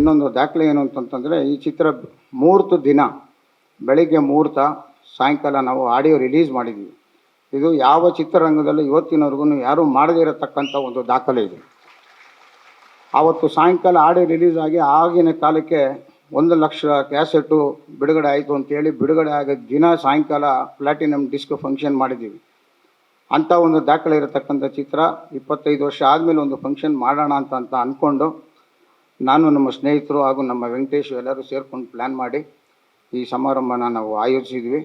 ಇನ್ನೊಂದು ದಾಖಲೆ ಏನು ಅಂತಂತಂದರೆ, ಈ ಚಿತ್ರ ಮುಹೂರ್ತ ದಿನ ಬೆಳಿಗ್ಗೆ ಮುಹೂರ್ತ, ಸಾಯಂಕಾಲ ನಾವು ಆಡಿಯೋ ರಿಲೀಸ್ ಮಾಡಿದ್ವಿ. ಇದು ಯಾವ ಚಿತ್ರರಂಗದಲ್ಲೂ ಇವತ್ತಿನವರೆಗೂ ಯಾರೂ ಮಾಡದೇ ಇರತಕ್ಕಂಥ ಒಂದು ದಾಖಲೆ ಇದೆ. ಆವತ್ತು ಸಾಯಂಕಾಲ ಆಡಿಯೋ ರಿಲೀಸ್ ಆಗಿ ಆಗಿನ ಕಾಲಕ್ಕೆ 1,00,000 ಕ್ಯಾಸೆಟ್ಟು ಬಿಡುಗಡೆ ಆಯಿತು ಅಂತೇಳಿ ಬಿಡುಗಡೆ ಆಗ ದಿನ ಸಾಯಂಕಾಲ ಪ್ಲಾಟಿನಮ್ ಡಿಸ್ಕ್ ಫಂಕ್ಷನ್ ಮಾಡಿದ್ದೀವಿ. ಅಂಥ ಒಂದು ದಾಖಲೆ ಇರತಕ್ಕಂಥ ಚಿತ್ರ 25 ವರ್ಷ ಆದಮೇಲೆ ಒಂದು ಫಂಕ್ಷನ್ ಮಾಡೋಣ ಅಂತ ಅಂದ್ಕೊಂಡು ನಾನು, ನಮ್ಮ ಸ್ನೇಹಿತರು ಹಾಗೂ ನಮ್ಮ ವೆಂಕಟೇಶ್ ಎಲ್ಲರೂ ಸೇರ್ಕೊಂಡು ಪ್ಲ್ಯಾನ್ ಮಾಡಿ ಈ ಸಮಾರಂಭನ ನಾವು ಆಯೋಜಿಸಿದ್ವಿ.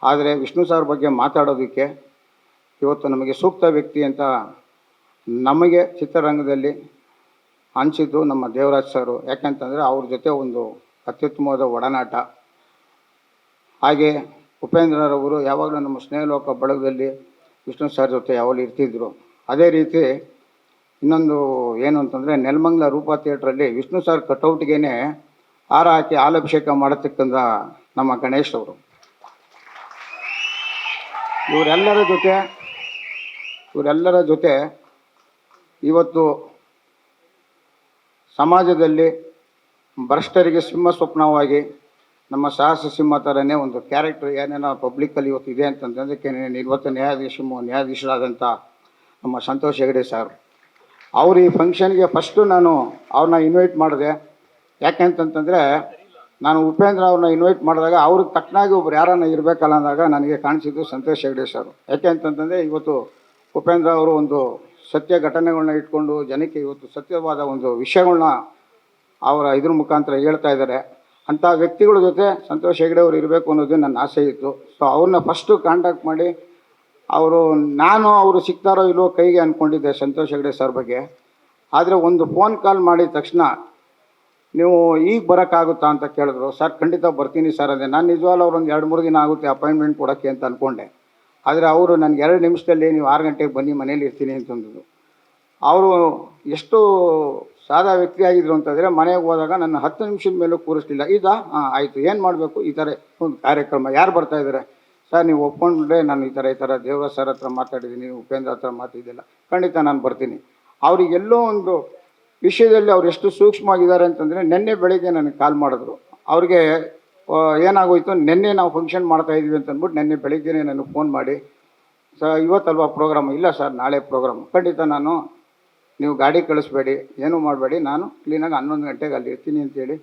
ಆದರೆ ವಿಷ್ಣು ಸರ್ ಬಗ್ಗೆ ಮಾತಾಡೋದಕ್ಕೆ ಇವತ್ತು ನಮಗೆ ಸೂಕ್ತ ವ್ಯಕ್ತಿ ಅಂತ ನಮಗೆ ಚಿತ್ರರಂಗದಲ್ಲಿ ಅನಿಸಿದ್ದು ನಮ್ಮ ದೇವರಾಜ್ ಸರು. ಯಾಕೆಂತಂದರೆ ಅವ್ರ ಜೊತೆ ಒಂದು ಅತ್ಯುತ್ತಮವಾದ ಒಡನಾಟ. ಹಾಗೆ ಉಪೇಂದ್ರರವರು ಯಾವಾಗಲೂ ನಮ್ಮ ಸ್ನೇಹಲೋಕ ಬಳಗದಲ್ಲಿ ವಿಷ್ಣು ಸರ್ ಜೊತೆ ಯಾವಾಗಲೂ ಇರ್ತಿದ್ರು. ಅದೇ ರೀತಿ ಇನ್ನೊಂದು ಏನು ಅಂತಂದರೆ, ನೆಲಮಂಗಲ ರೂಪಾ ಥಿಯೇಟ್ರಲ್ಲಿ ವಿಷ್ಣು ಸರ್ ಕಟೌಟ್ಗೇ ಹಾರ ಹಾಕಿ ಹಾಲಭಿಷೇಕ ಮಾಡತಕ್ಕಂಥ ನಮ್ಮ ಗಣೇಶ್ ಅವರು. ಇವರೆಲ್ಲರ ಜೊತೆ ಇವತ್ತು ಸಮಾಜದಲ್ಲಿ ಭ್ರಷ್ಟರಿಗೆ ಸಿಂಹ ಸ್ವಪ್ನವಾಗಿ ನಮ್ಮ ಸಾಹಸ ಸಿಂಹ ಥರನೇ ಒಂದು ಕ್ಯಾರೆಕ್ಟರ್ ಏನೇನೋ ಪಬ್ಲಿಕ್ಕಲ್ಲಿ ಇವತ್ತು ಇದೆ ಅಂತಂದಕ್ಕೆ ಇವತ್ತು ನ್ಯಾಯಾಧೀಶರಾದಂಥ ನಮ್ಮ ಸಂತೋಷ್ ಹೆಗಡೆ ಸರ್ ಅವರು ಈ ಫಂಕ್ಷನ್ಗೆ ಫಸ್ಟು ನಾನು ಅವ್ರನ್ನ ಇನ್ವೈಟ್ ಮಾಡಿದೆ. ಯಾಕೆಂತಂದರೆ, ನಾನು ಉಪೇಂದ್ರ ಅವ್ರನ್ನ ಇನ್ವೈಟ್ ಮಾಡಿದಾಗ ಅವ್ರಿಗೆ ತಕ್ಕನಾಗಿ ಒಬ್ರು ಯಾರನ್ನ ಇರಬೇಕಲ್ಲ ಅಂದಾಗ ನನಗೆ ಕಾಣಿಸಿದ್ದು ಸಂತೋಷ್ ಹೆಗಡೆ ಸರ್. ಯಾಕೆ ಅಂತಂತಂದರೆ, ಇವತ್ತು ಉಪೇಂದ್ರ ಅವರು ಒಂದು ಸತ್ಯ ಘಟನೆಗಳನ್ನ ಇಟ್ಕೊಂಡು ಜನಕ್ಕೆ ಇವತ್ತು ಸತ್ಯವಾದ ಒಂದು ವಿಷಯಗಳನ್ನ ಅವರ ಇದ್ರ ಮುಖಾಂತರ ಹೇಳ್ತಾ ಇದ್ದಾರೆ. ಅಂಥ ವ್ಯಕ್ತಿಗಳ ಜೊತೆ ಸಂತೋಷ್ ಹೆಗಡೆ ಅವರು ಇರಬೇಕು ಅನ್ನೋದು ನನ್ನ ಆಸೆ ಇತ್ತು. ಸೊ ಅವ್ರನ್ನ ಫಸ್ಟು ಕಾಂಟ್ಯಾಕ್ಟ್ ಮಾಡಿ ಅವರು ಸಿಗ್ತಾರೋ ಇಲ್ಲವೋ ಕೈಗೆ ಅಂದ್ಕೊಂಡಿದ್ದೆ ಸಂತೋಷ್ ಹೆಗಡೆ ಸರ್ ಬಗ್ಗೆ. ಆದರೆ ಒಂದು ಫೋನ್ ಕಾಲ್ ಮಾಡಿದ ತಕ್ಷಣ ನೀವು ಈಗ ಬರೋಕ್ಕಾಗುತ್ತಾ ಅಂತ ಕೇಳಿದ್ರು. ಸರ್ ಖಂಡಿತ ಬರ್ತೀನಿ ಸರ್ ಅಂದೆ. ನಾನು ನಿಜವಾಗ್ಲೂ ಅವ್ರು ಒಂದು 2-3 ದಿನ ಆಗುತ್ತೆ ಅಪಾಯಿಂಟ್ಮೆಂಟ್ ಕೊಡೋಕ್ಕೆ ಅಂತ ಅಂದ್ಕೊಂಡೆ. ಆದರೆ ಅವರು ನನಗೆ 2 ನಿಮಿಷದಲ್ಲಿ ನೀವು 6 ಗಂಟೆಗೆ ಬನ್ನಿ ಮನೇಲಿ ಇರ್ತೀನಿ ಅಂತಂದ್ರು. ಅವರು ಎಷ್ಟು ಸಾದಾ ವ್ಯಕ್ತಿ ಆಗಿದ್ರು ಅಂತಂದರೆ, ಮನೆಗೆ ಹೋದಾಗ ನನ್ನ 10 ನಿಮಿಷದ ಮೇಲೂ ಕೂರಿಸ್ಲಿಲ್ಲ. ಆಯಿತು, ಏನು ಮಾಡಬೇಕು, ಈ ಥರ ಒಂದು ಕಾರ್ಯಕ್ರಮ ಯಾರು ಬರ್ತಾಯಿದ್ದಾರೆ ಸರ್, ನೀವು ಒಪ್ಕೊಂಡ್ರೆ ನಾನು ಈ ಥರ ದೇವರಾಜ್ ಸರ್ ಹತ್ರ ಮಾತಾಡಿದ್ದೀನಿ, ಉಪೇಂದ್ರ ಹತ್ರ ಮಾತಾಡಿದ್ದಿಲ್ಲ, ಖಂಡಿತ ನಾನು ಬರ್ತೀನಿ. ಅವರಿಗೆಲ್ಲೋ ಒಂದು ವಿಷಯದಲ್ಲಿ ಅವ್ರು ಎಷ್ಟು ಸೂಕ್ಷ್ಮವಾಗಿದ್ದಾರೆ ಅಂತಂದರೆ, ನಿನ್ನೆ ಬೆಳಿಗ್ಗೆ ನನಗೆ ಕಾಲ್ ಮಾಡಿದ್ರು. ಅವ್ರಿಗೆ ಏನಾಗೋಯ್ತು, ನಿನ್ನೆ ನಾವು ಫಂಕ್ಷನ್ ಮಾಡ್ತಾಯಿದ್ವಿ ಅಂತ ಅಂದ್ಬಿಟ್ಟು ನಿನ್ನೆ ಬೆಳಿಗ್ಗೆನೇ ನನಗೆ ಫೋನ್ ಮಾಡಿ, ಸರ್ ಇವತ್ತಲ್ವಾ ಪ್ರೋಗ್ರಾಮ್? ಇಲ್ಲ ಸರ್, ನಾಳೆ ಪ್ರೋಗ್ರಾಮ್. ಖಂಡಿತ ನೀವು ಗಾಡಿ ಕಳಿಸ್ಬೇಡಿ, ಏನೂ ಮಾಡಬೇಡಿ, ನಾನು ಕ್ಲೀನಾಗಿ 11 ಗಂಟೆಗೆ ಅಲ್ಲಿ ಇರ್ತೀನಿ ಅಂತೇಳಿ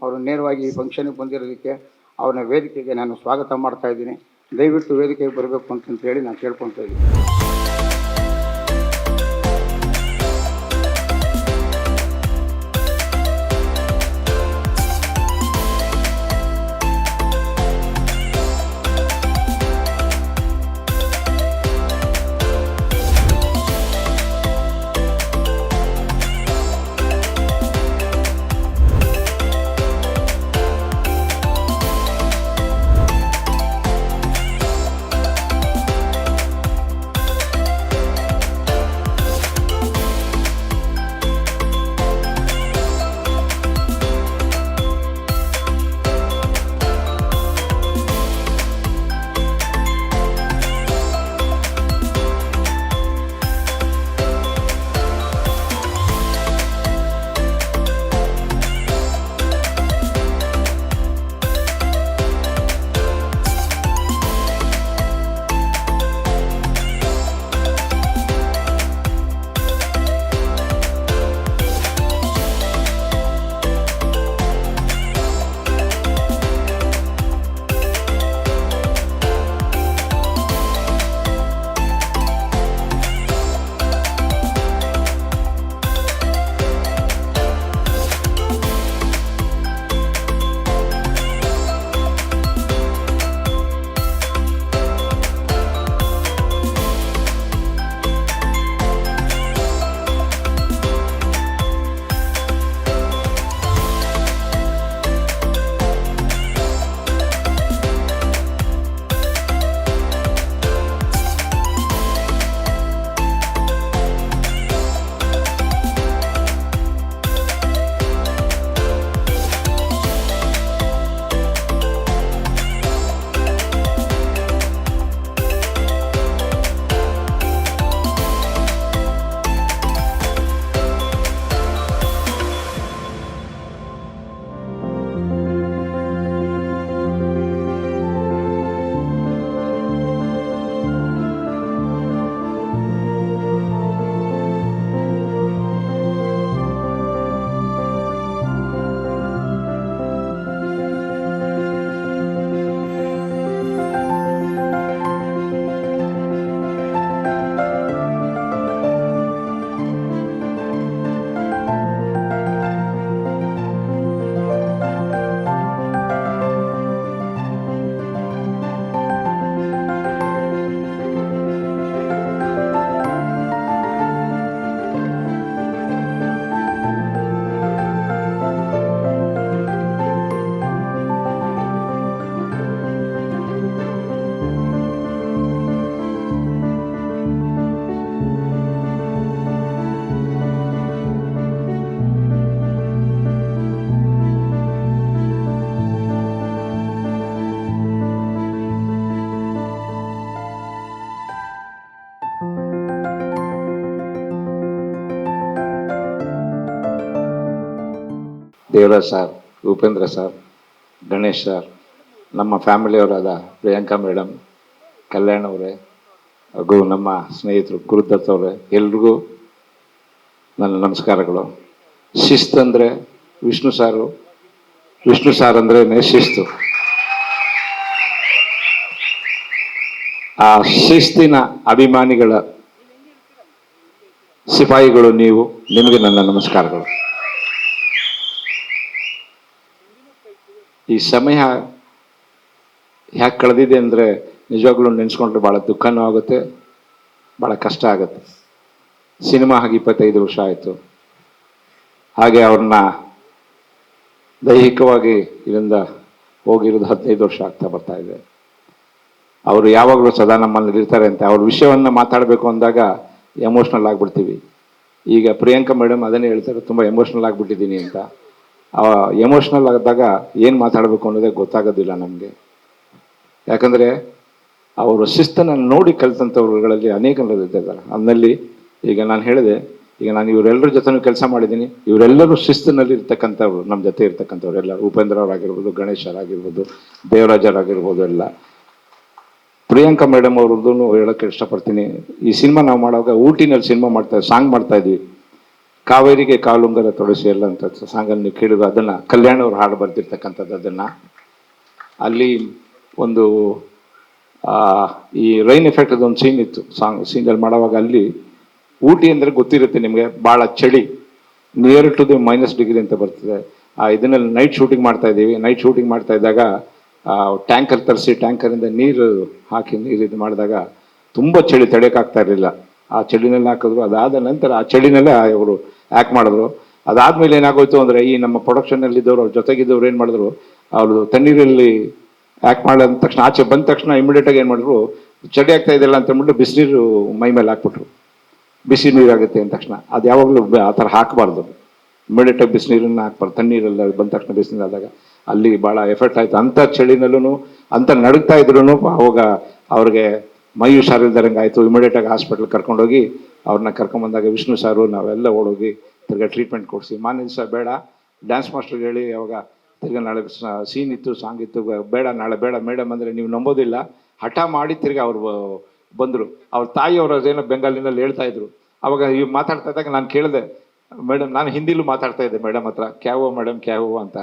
ಅವರು ನೇರವಾಗಿ ಈ ಫಂಕ್ಷನಿಗೆ ಬಂದಿರೋದಕ್ಕೆ ಅವ್ರನ್ನ ವೇದಿಕೆಗೆ ನಾನು ಸ್ವಾಗತ ಮಾಡ್ತಾಯಿದ್ದೀನಿ. ದಯವಿಟ್ಟು ವೇದಿಕೆಗೆ ಬರಬೇಕು ಅಂತಂತೇಳಿ ನಾನು ಕೇಳ್ಕೊತಾ ಇದ್ದೀನಿ. Devaraj sir, Upendra sir, Ganesh sir, ನಮ್ಮ ಫ್ಯಾಮಿಲಿಯವರಾದ ಪ್ರಿಯಾಂಕಾ ಮೇಡಮ್, ಕಲ್ಯಾಣ್ ಅವರೇ ಹಾಗೂ ನಮ್ಮ ಸ್ನೇಹಿತರು ಗುರುದತ್ ಅವರೇ, ಎಲ್ರಿಗೂ ನನ್ನ ನಮಸ್ಕಾರಗಳು. ಶಿಸ್ತು ಅಂದರೆ ವಿಷ್ಣು ಸಾರ್ ಅಂದ್ರೆ ಶಿಸ್ತು. ಆ ಶಿಸ್ತಿನ ಅಭಿಮಾನಿಗಳ ಸಿಪಾಯಿಗಳು ನೀವು, ನಿಮಗೆ ನನ್ನ ನಮಸ್ಕಾರಗಳು. ಈ ಸಮಯ ಯಾಕೆ ಕಳೆದಿದೆ ಅಂದರೆ ನಿಜವಾಗ್ಲೂ ನೆನೆಸ್ಕೊಂಡ್ರೆ ಭಾಳ ದುಃಖನೂ ಆಗುತ್ತೆ, ಭಾಳ ಕಷ್ಟ ಆಗುತ್ತೆ. ಸಿನಿಮಾ ಹಾಗೆ 25 ವರ್ಷ ಆಯಿತು. ಹಾಗೆ ಅವ್ರನ್ನ ದೈಹಿಕವಾಗಿ ಇದರಿಂದ ಹೋಗಿರೋದು 15 ವರ್ಷ ಆಗ್ತಾ ಬರ್ತಾ ಇದೆ. ಅವರು ಯಾವಾಗಲೂ ಸದಾ ನಮ್ಮಲ್ಲಿ ಇರ್ತಾರೆ ಅಂತ ಅವ್ರ ವಿಷಯವನ್ನು ಮಾತಾಡಬೇಕು ಅಂದಾಗ ಎಮೋಷ್ನಲ್ ಆಗಿಬಿಡ್ತೀವಿ. ಈಗ ಪ್ರಿಯಾಂಕಾ ಮೇಡಮ್ ಅದನ್ನೇ ಹೇಳ್ತಾರೆ, ತುಂಬ ಎಮೋಷ್ನಲ್ ಆಗಿಬಿಟ್ಟಿದ್ದೀನಿ ಅಂತ. ಎಮೋಷ್ನಲ್ ಆದಾಗ ಏನು ಮಾತಾಡಬೇಕು ಅನ್ನೋದೇ ಗೊತ್ತಾಗೋದಿಲ್ಲ ನಮಗೆ. ಯಾಕಂದರೆ ಅವರು ಶಿಸ್ತನ್ನು ನೋಡಿ ಕಲಿತಂಥವ್ರುಗಳಲ್ಲಿ ಅನೇಕರು ಇದ್ದಾರೆ. ಅದರಲ್ಲಿ ಈಗ ನಾನು ಹೇಳಿದೆ, ಈಗ ನಾನು ಇವರೆಲ್ಲರ ಜೊತೆನೂ ಕೆಲಸ ಮಾಡಿದ್ದೀನಿ. ಇವರೆಲ್ಲರೂ ಶಿಸ್ತಿನಲ್ಲಿ ಇರ್ತಕ್ಕಂಥವ್ರು, ನಮ್ಮ ಜೊತೆ ಇರ್ತಕ್ಕಂಥವ್ರು ಎಲ್ಲ. ಉಪೇಂದ್ರ ಅವರಾಗಿರ್ಬೋದು, ಗಣೇಶರಾಗಿರ್ಬೋದು, ದೇವರಾಜರಾಗಿರ್ಬೋದು ಎಲ್ಲ. ಪ್ರಿಯಾಂಕಾ ಮೇಡಮ್ ಅವ್ರದ್ದು ಹೇಳೋಕ್ಕೆ ಇಷ್ಟಪಡ್ತೀನಿ. ಈ ಸಿನಿಮಾ ನಾವು ಮಾಡುವಾಗ ಊಟಿನಲ್ಲಿ ಸಿನಿಮಾ ಸಾಂಗ್ ಮಾಡ್ತಾ ಇದ್ವಿ. ಕಾವೇರಿಗೆ ಕಾಲುಂಗರ ತೊಡಸಿ ಎಲ್ಲ ಅಂತ ಸಾಂಗನ್ನು ನೀವು ಕೇಳಿದ್ರು. ಅದನ್ನು ಕಲ್ಯಾಣ್ ಅವ್ರು ಹಾಡು ಬರ್ತಿರ್ತಕ್ಕಂಥದ್ದು. ಅದನ್ನು ಅಲ್ಲಿ ಒಂದು ಈ ರೈನ್ ಎಫೆಕ್ಟ್ ಒಂದು ಸೀನ್ ಇತ್ತು. ಸೀನಲ್ಲಿ ಮಾಡುವಾಗ ಅಲ್ಲಿ ಊಟಿ ಅಂದರೆ ಗೊತ್ತಿರುತ್ತೆ ನಿಮಗೆ, ಭಾಳ ಚಳಿ, ನಿಯರ್ ಟು ದಿ -ಡಿಗ್ರಿ ಅಂತ ಬರ್ತದೆ. ಇದನ್ನಲ್ಲಿ ನೈಟ್ ಶೂಟಿಂಗ್ ಮಾಡ್ತಾ ಇದ್ದೀವಿ. ನೈಟ್ ಶೂಟಿಂಗ್ ಮಾಡ್ತಾ ಇದ್ದಾಗ ಟ್ಯಾಂಕರ್ ತರಿಸಿ ಟ್ಯಾಂಕರಿಂದ ನೀರು ಹಾಕಿ ಇದು ಮಾಡಿದಾಗ ತುಂಬ ಚಳಿ ತಡೆಯೋಕ್ಕಾಗ್ತಾ ಇರಲಿಲ್ಲ. ಆ ಚಳಿನಲ್ಲಿ ಹಾಕಿದ್ರು. ಅದಾದ ನಂತರ ಆ ಚಳಿನಲ್ಲೇ ಅವರು ಆ್ಯಕ್ಟ್ ಮಾಡಿದ್ರು. ಅದಾದಮೇಲೆ ಏನಾಗೋಯ್ತು ಅಂದರೆ, ಈ ನಮ್ಮ ಪ್ರೊಡಕ್ಷನ್ನಲ್ಲಿದ್ದವರು, ಅವ್ರ ಜೊತೆಗಿದ್ದವ್ರು ಏನು ಮಾಡಿದ್ರು, ಅವರು ತಣ್ಣೀರಲ್ಲಿ ಆ್ಯಕ್ಟ್ ಮಾಡಿದ ತಕ್ಷಣ, ಆಚೆ ಬಂದ ತಕ್ಷಣ ಇಮಿಡಿಯೇಟಾಗಿ ಏನು ಮಾಡಿದ್ರು, ಚಳಿ ಆಗ್ತಾ ಇದೆಯಲ್ಲ ಅಂತ ಅಂದ್ಬಿಟ್ಟು ಬಿಸಿನೀರು ಮೈ ಮೇಲೆ ಹಾಕ್ಬಿಟ್ರು. ಬಿಸಿ ನೀರಾಗುತ್ತೆ ಅಂದ ತಕ್ಷಣ ಅದು ಯಾವಾಗಲೂ ಆ ಥರ ಹಾಕಬಾರ್ದು. ಇಮಿಡಿಯೇಟಾಗಿ ಬಿಸಿನೀರನ್ನು ಹಾಕ್ಬಾರ್ದು. ತಣ್ಣೀರೆಲ್ಲ ಬಂದ ತಕ್ಷಣ ಬಿಸಿನೀರು ಆದಾಗ ಅಲ್ಲಿ ಭಾಳ ಎಫೆಕ್ಟ್ ಆಯಿತು. ಅಂಥ ಚಳಿನಲ್ಲೂ ಅಂಥ ನಡುಗ್ತಾ ಇದ್ರು. ಅವಾಗ ಅವ್ರಿಗೆ ಮೈ ಹುಷಾರಿಲ್ದಂಗೆ ಆಯಿತು. ಇಮಿಡಿಯೇಟಾಗಿ ಹಾಸ್ಪಿಟ್ಲಿಗೆ ಕರ್ಕೊಂಡೋಗಿ ಅವ್ರನ್ನ ಕರ್ಕೊಂಬಂದಾಗ ವಿಷ್ಣು ಸಾರು ನಾವೆಲ್ಲ ಓಡೋಗಿ ತಿರ್ಗಾ ಟ್ರೀಟ್ಮೆಂಟ್ ಕೊಡಿಸಿ, ಮಾನ್ಯ ದಿವಸ ಬೇಡ ಡ್ಯಾನ್ಸ್ ಮಾಸ್ಟರ್ಗೆ ಹೇಳಿ, ಅವಾಗ ತಿರ್ಗಾ ನಾಳೆ ಸೀನ್ ಇತ್ತು, ಸಾಂಗ್ ಇತ್ತು, ಬೇಡ ನಾಳೆ ಬೇಡ ಮೇಡಮ್ ಅಂದರೆ ನೀವು ನಂಬೋದಿಲ್ಲ, ಹಠ ಮಾಡಿ ತಿರ್ಗಾ ಅವ್ರು ಬಂದರು. ಅವ್ರ ತಾಯಿಯವರು ಅದೇನೋ ಬೆಂಗಾಲಿನಲ್ಲಿ ಹೇಳ್ತಾ ಇದ್ರು. ಅವಾಗ ಇವ್ ಮಾತಾಡ್ತಾ ಇದ್ದಾಗ ನಾನು ಕೇಳಿದೆ, ಮೇಡಮ್, ನಾನು ಹಿಂದಿಲೂ ಮಾತಾಡ್ತಾ ಇದ್ದೆ ಮೇಡಮ್ ಹತ್ರ, ಕ್ಯಾವೋ ಮೇಡಮ್ ಕ್ಯಾವೋ ಅಂತ.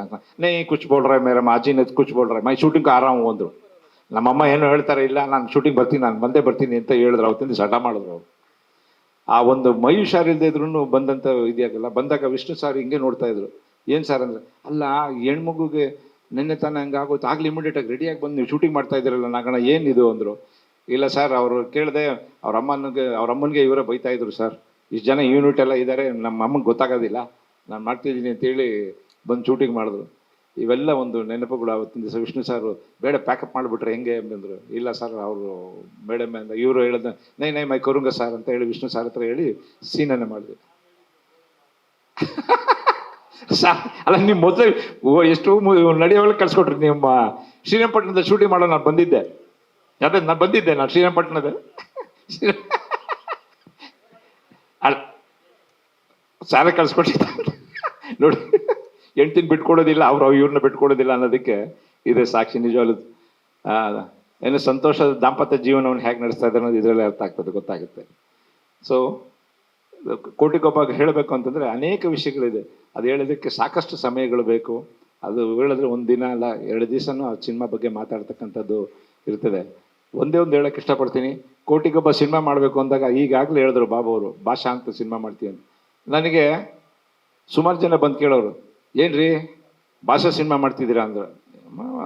ನೇ ಕುಚ್ ಬೋಲ್ ರೇ ಮೇಡಮ್, ಆಜಿನ ಕುಚ್ ಬೋಲ್ ರೇ, ಮೈ ಶೂಟಿಂಗ್ ಆರಾಮ್ ಅಂದರು. ನಮ್ಮಮ್ಮ ಏನೋ ಹೇಳ್ತಾರೆ, ಇಲ್ಲ ನಾನು ಶೂಟಿಂಗ್ ಬರ್ತೀನಿ, ನಾನು ಬಂದೇ ಬರ್ತೀನಿ ಅಂತ ಹೇಳಿದ್ರು. ಅವತ್ತಿಂದ ಹಠ ಮಾಡಿದ್ರು ಅವರು. ಆ ಒಂದು ಮೈ ಹುಷಾರಿಲ್ಲದೆ ಇದ್ರೂ ಬಂದಂಥ ಇದೆಯಾಗಲ್ಲ. ಬಂದಾಗ ವಿಷ್ಣು ಸಾರ್ ಹಿಂಗೆ ನೋಡ್ತಾ ಇದ್ರು. ಏನು ಸರ್ ಅಂದರೆ, ಅಲ್ಲ ಹೆಣ್ಮಗುಗೆ ನಿನ್ನೆ ತಾನೇ ಹಂಗೆ ಆಗೋಯ್ತು, ಆಗಲಿ ಇಮಿಡಿಯೇಟಾಗಿ ರೆಡಿಯಾಗಿ ಬಂದು ನೀವು ಶೂಟಿಂಗ್ ಮಾಡ್ತಾ ಇದ್ದೀರಲ್ಲ ನಾಗಣ, ಏನಿದು ಅಂದರು. ಇಲ್ಲ ಸರ್, ಅವರು ಕೇಳಿದೆ, ಅವ್ರ ಅಮ್ಮನಿಗೆ ಇವರೇ ಬೈತಾ ಇದ್ರು ಸರ್, ಇಷ್ಟು ಜನ ಯೂನಿಟ್ ಎಲ್ಲ ಇದ್ದಾರೆ, ನಮ್ಮ ಅಮ್ಮಂಗೆ ಗೊತ್ತಾಗೋದಿಲ್ಲ, ನಾನು ಮಾಡ್ತಿದ್ದೀನಿ ಅಂತೇಳಿ ಬಂದು ಶೂಟಿಂಗ್ ಮಾಡಿದ್ರು. ಇವೆಲ್ಲ ಒಂದು ನೆನಪುಗಳು. ಆವತ್ತಿನ ದಿವಸ ವಿಷ್ಣು ಸಾರು ಬೇಡ ಪ್ಯಾಕಪ್ ಮಾಡಿಬಿಟ್ರೆ ಹೆಂಗೆ ಅಂತಂದರು. ಇಲ್ಲ ಸರ್, ಅವರು ಮೇಡಮ್ ಅಂತ ಇವರು ಹೇಳಿದ, ನೈ ಮೈ ಕರುಂಗ ಸರ್ ಅಂತ ಹೇಳಿ ವಿಷ್ಣು ಸಾರ್ ಹತ್ರ ಹೇಳಿ ಸೀನನ್ನೇ ಮಾಡಿದ್ವಿ. ಸಾರ್ ಅಲ್ಲ, ನಿಮ್ಮ ಮೊದಲು ಎಷ್ಟು ನಡೆಯೋಳಗೆ ಕಳ್ಸಿಕೊಟ್ರಿ. ನಿಮ್ಮ ಶ್ರೀರಂಗಪಟ್ಟಣದ ಶೂಟಿಂಗ್ ಮಾಡೋ ನಾನು ಬಂದಿದ್ದೆ. ಅದೇ ನಾನು ಶ್ರೀರಂಗಪಟ್ಟಣದ ಸಾರ ಕಳ್ಸಿಕೊಟ್ಟಿದ್ದ ನೋಡಿ. ಹೆಂಡ್ತಿನ ಬಿಟ್ಕೊಡೋದಿಲ್ಲ, ಇವ್ರನ್ನ ಬಿಟ್ಕೊಡೋದಿಲ್ಲ ಅನ್ನೋದಕ್ಕೆ ಇದೆ ಸಾಕ್ಷಿ. ನಿಜವಾಗ್ಲೂ ಏನು ಸಂತೋಷದ ದಾಂಪತ್ಯ ಜೀವನವನ್ನು ಹೇಗೆ ನಡೆಸ್ತಾ ಇದ್ದಾರೆ ಅನ್ನೋದು ಇದರಲ್ಲೇ ಅರ್ಥ ಆಗ್ತದೆ, ಗೊತ್ತಾಗುತ್ತೆ. ಸೊ ಕೋಟಿಗೊಬ್ಬ ಹೇಳಬೇಕು ಅಂತಂದರೆ ಅನೇಕ ವಿಷಯಗಳಿದೆ. ಅದು ಹೇಳೋದಕ್ಕೆ ಸಾಕಷ್ಟು ಸಮಯಗಳು ಬೇಕು. ಅದು ಹೇಳಿದ್ರೆ ಒಂದು ದಿನ ಅಲ್ಲ, 2 ದಿವಸನೂ ಆ ಸಿನಿಮಾ ಬಗ್ಗೆ ಮಾತಾಡ್ತಕ್ಕಂಥದ್ದು ಇರ್ತದೆ. ಒಂದೇ ಒಂದು ಹೇಳೋಕ್ಕೆ ಇಷ್ಟಪಡ್ತೀನಿ. ಕೋಟಿಗೊಬ್ಬ ಸಿನಿಮಾ ಮಾಡಬೇಕು ಅಂದಾಗ ಈಗಾಗಲೇ ಹೇಳಿದ್ರು ಬಾಬು ಅವರು, ಭಾಷಾ ಅಂತ ಸಿನಿಮಾ ಮಾಡ್ತೀವಿ ಅಂತ. ನನಗೆ ಸುಮಾರು ಜನ ಬಂದು ಕೇಳೋರು, ಏನ್ರಿ ಭಾಷಾ ಸಿನಿಮಾ ಮಾಡ್ತಿದ್ದೀರಾ ಅಂದ್ರೆ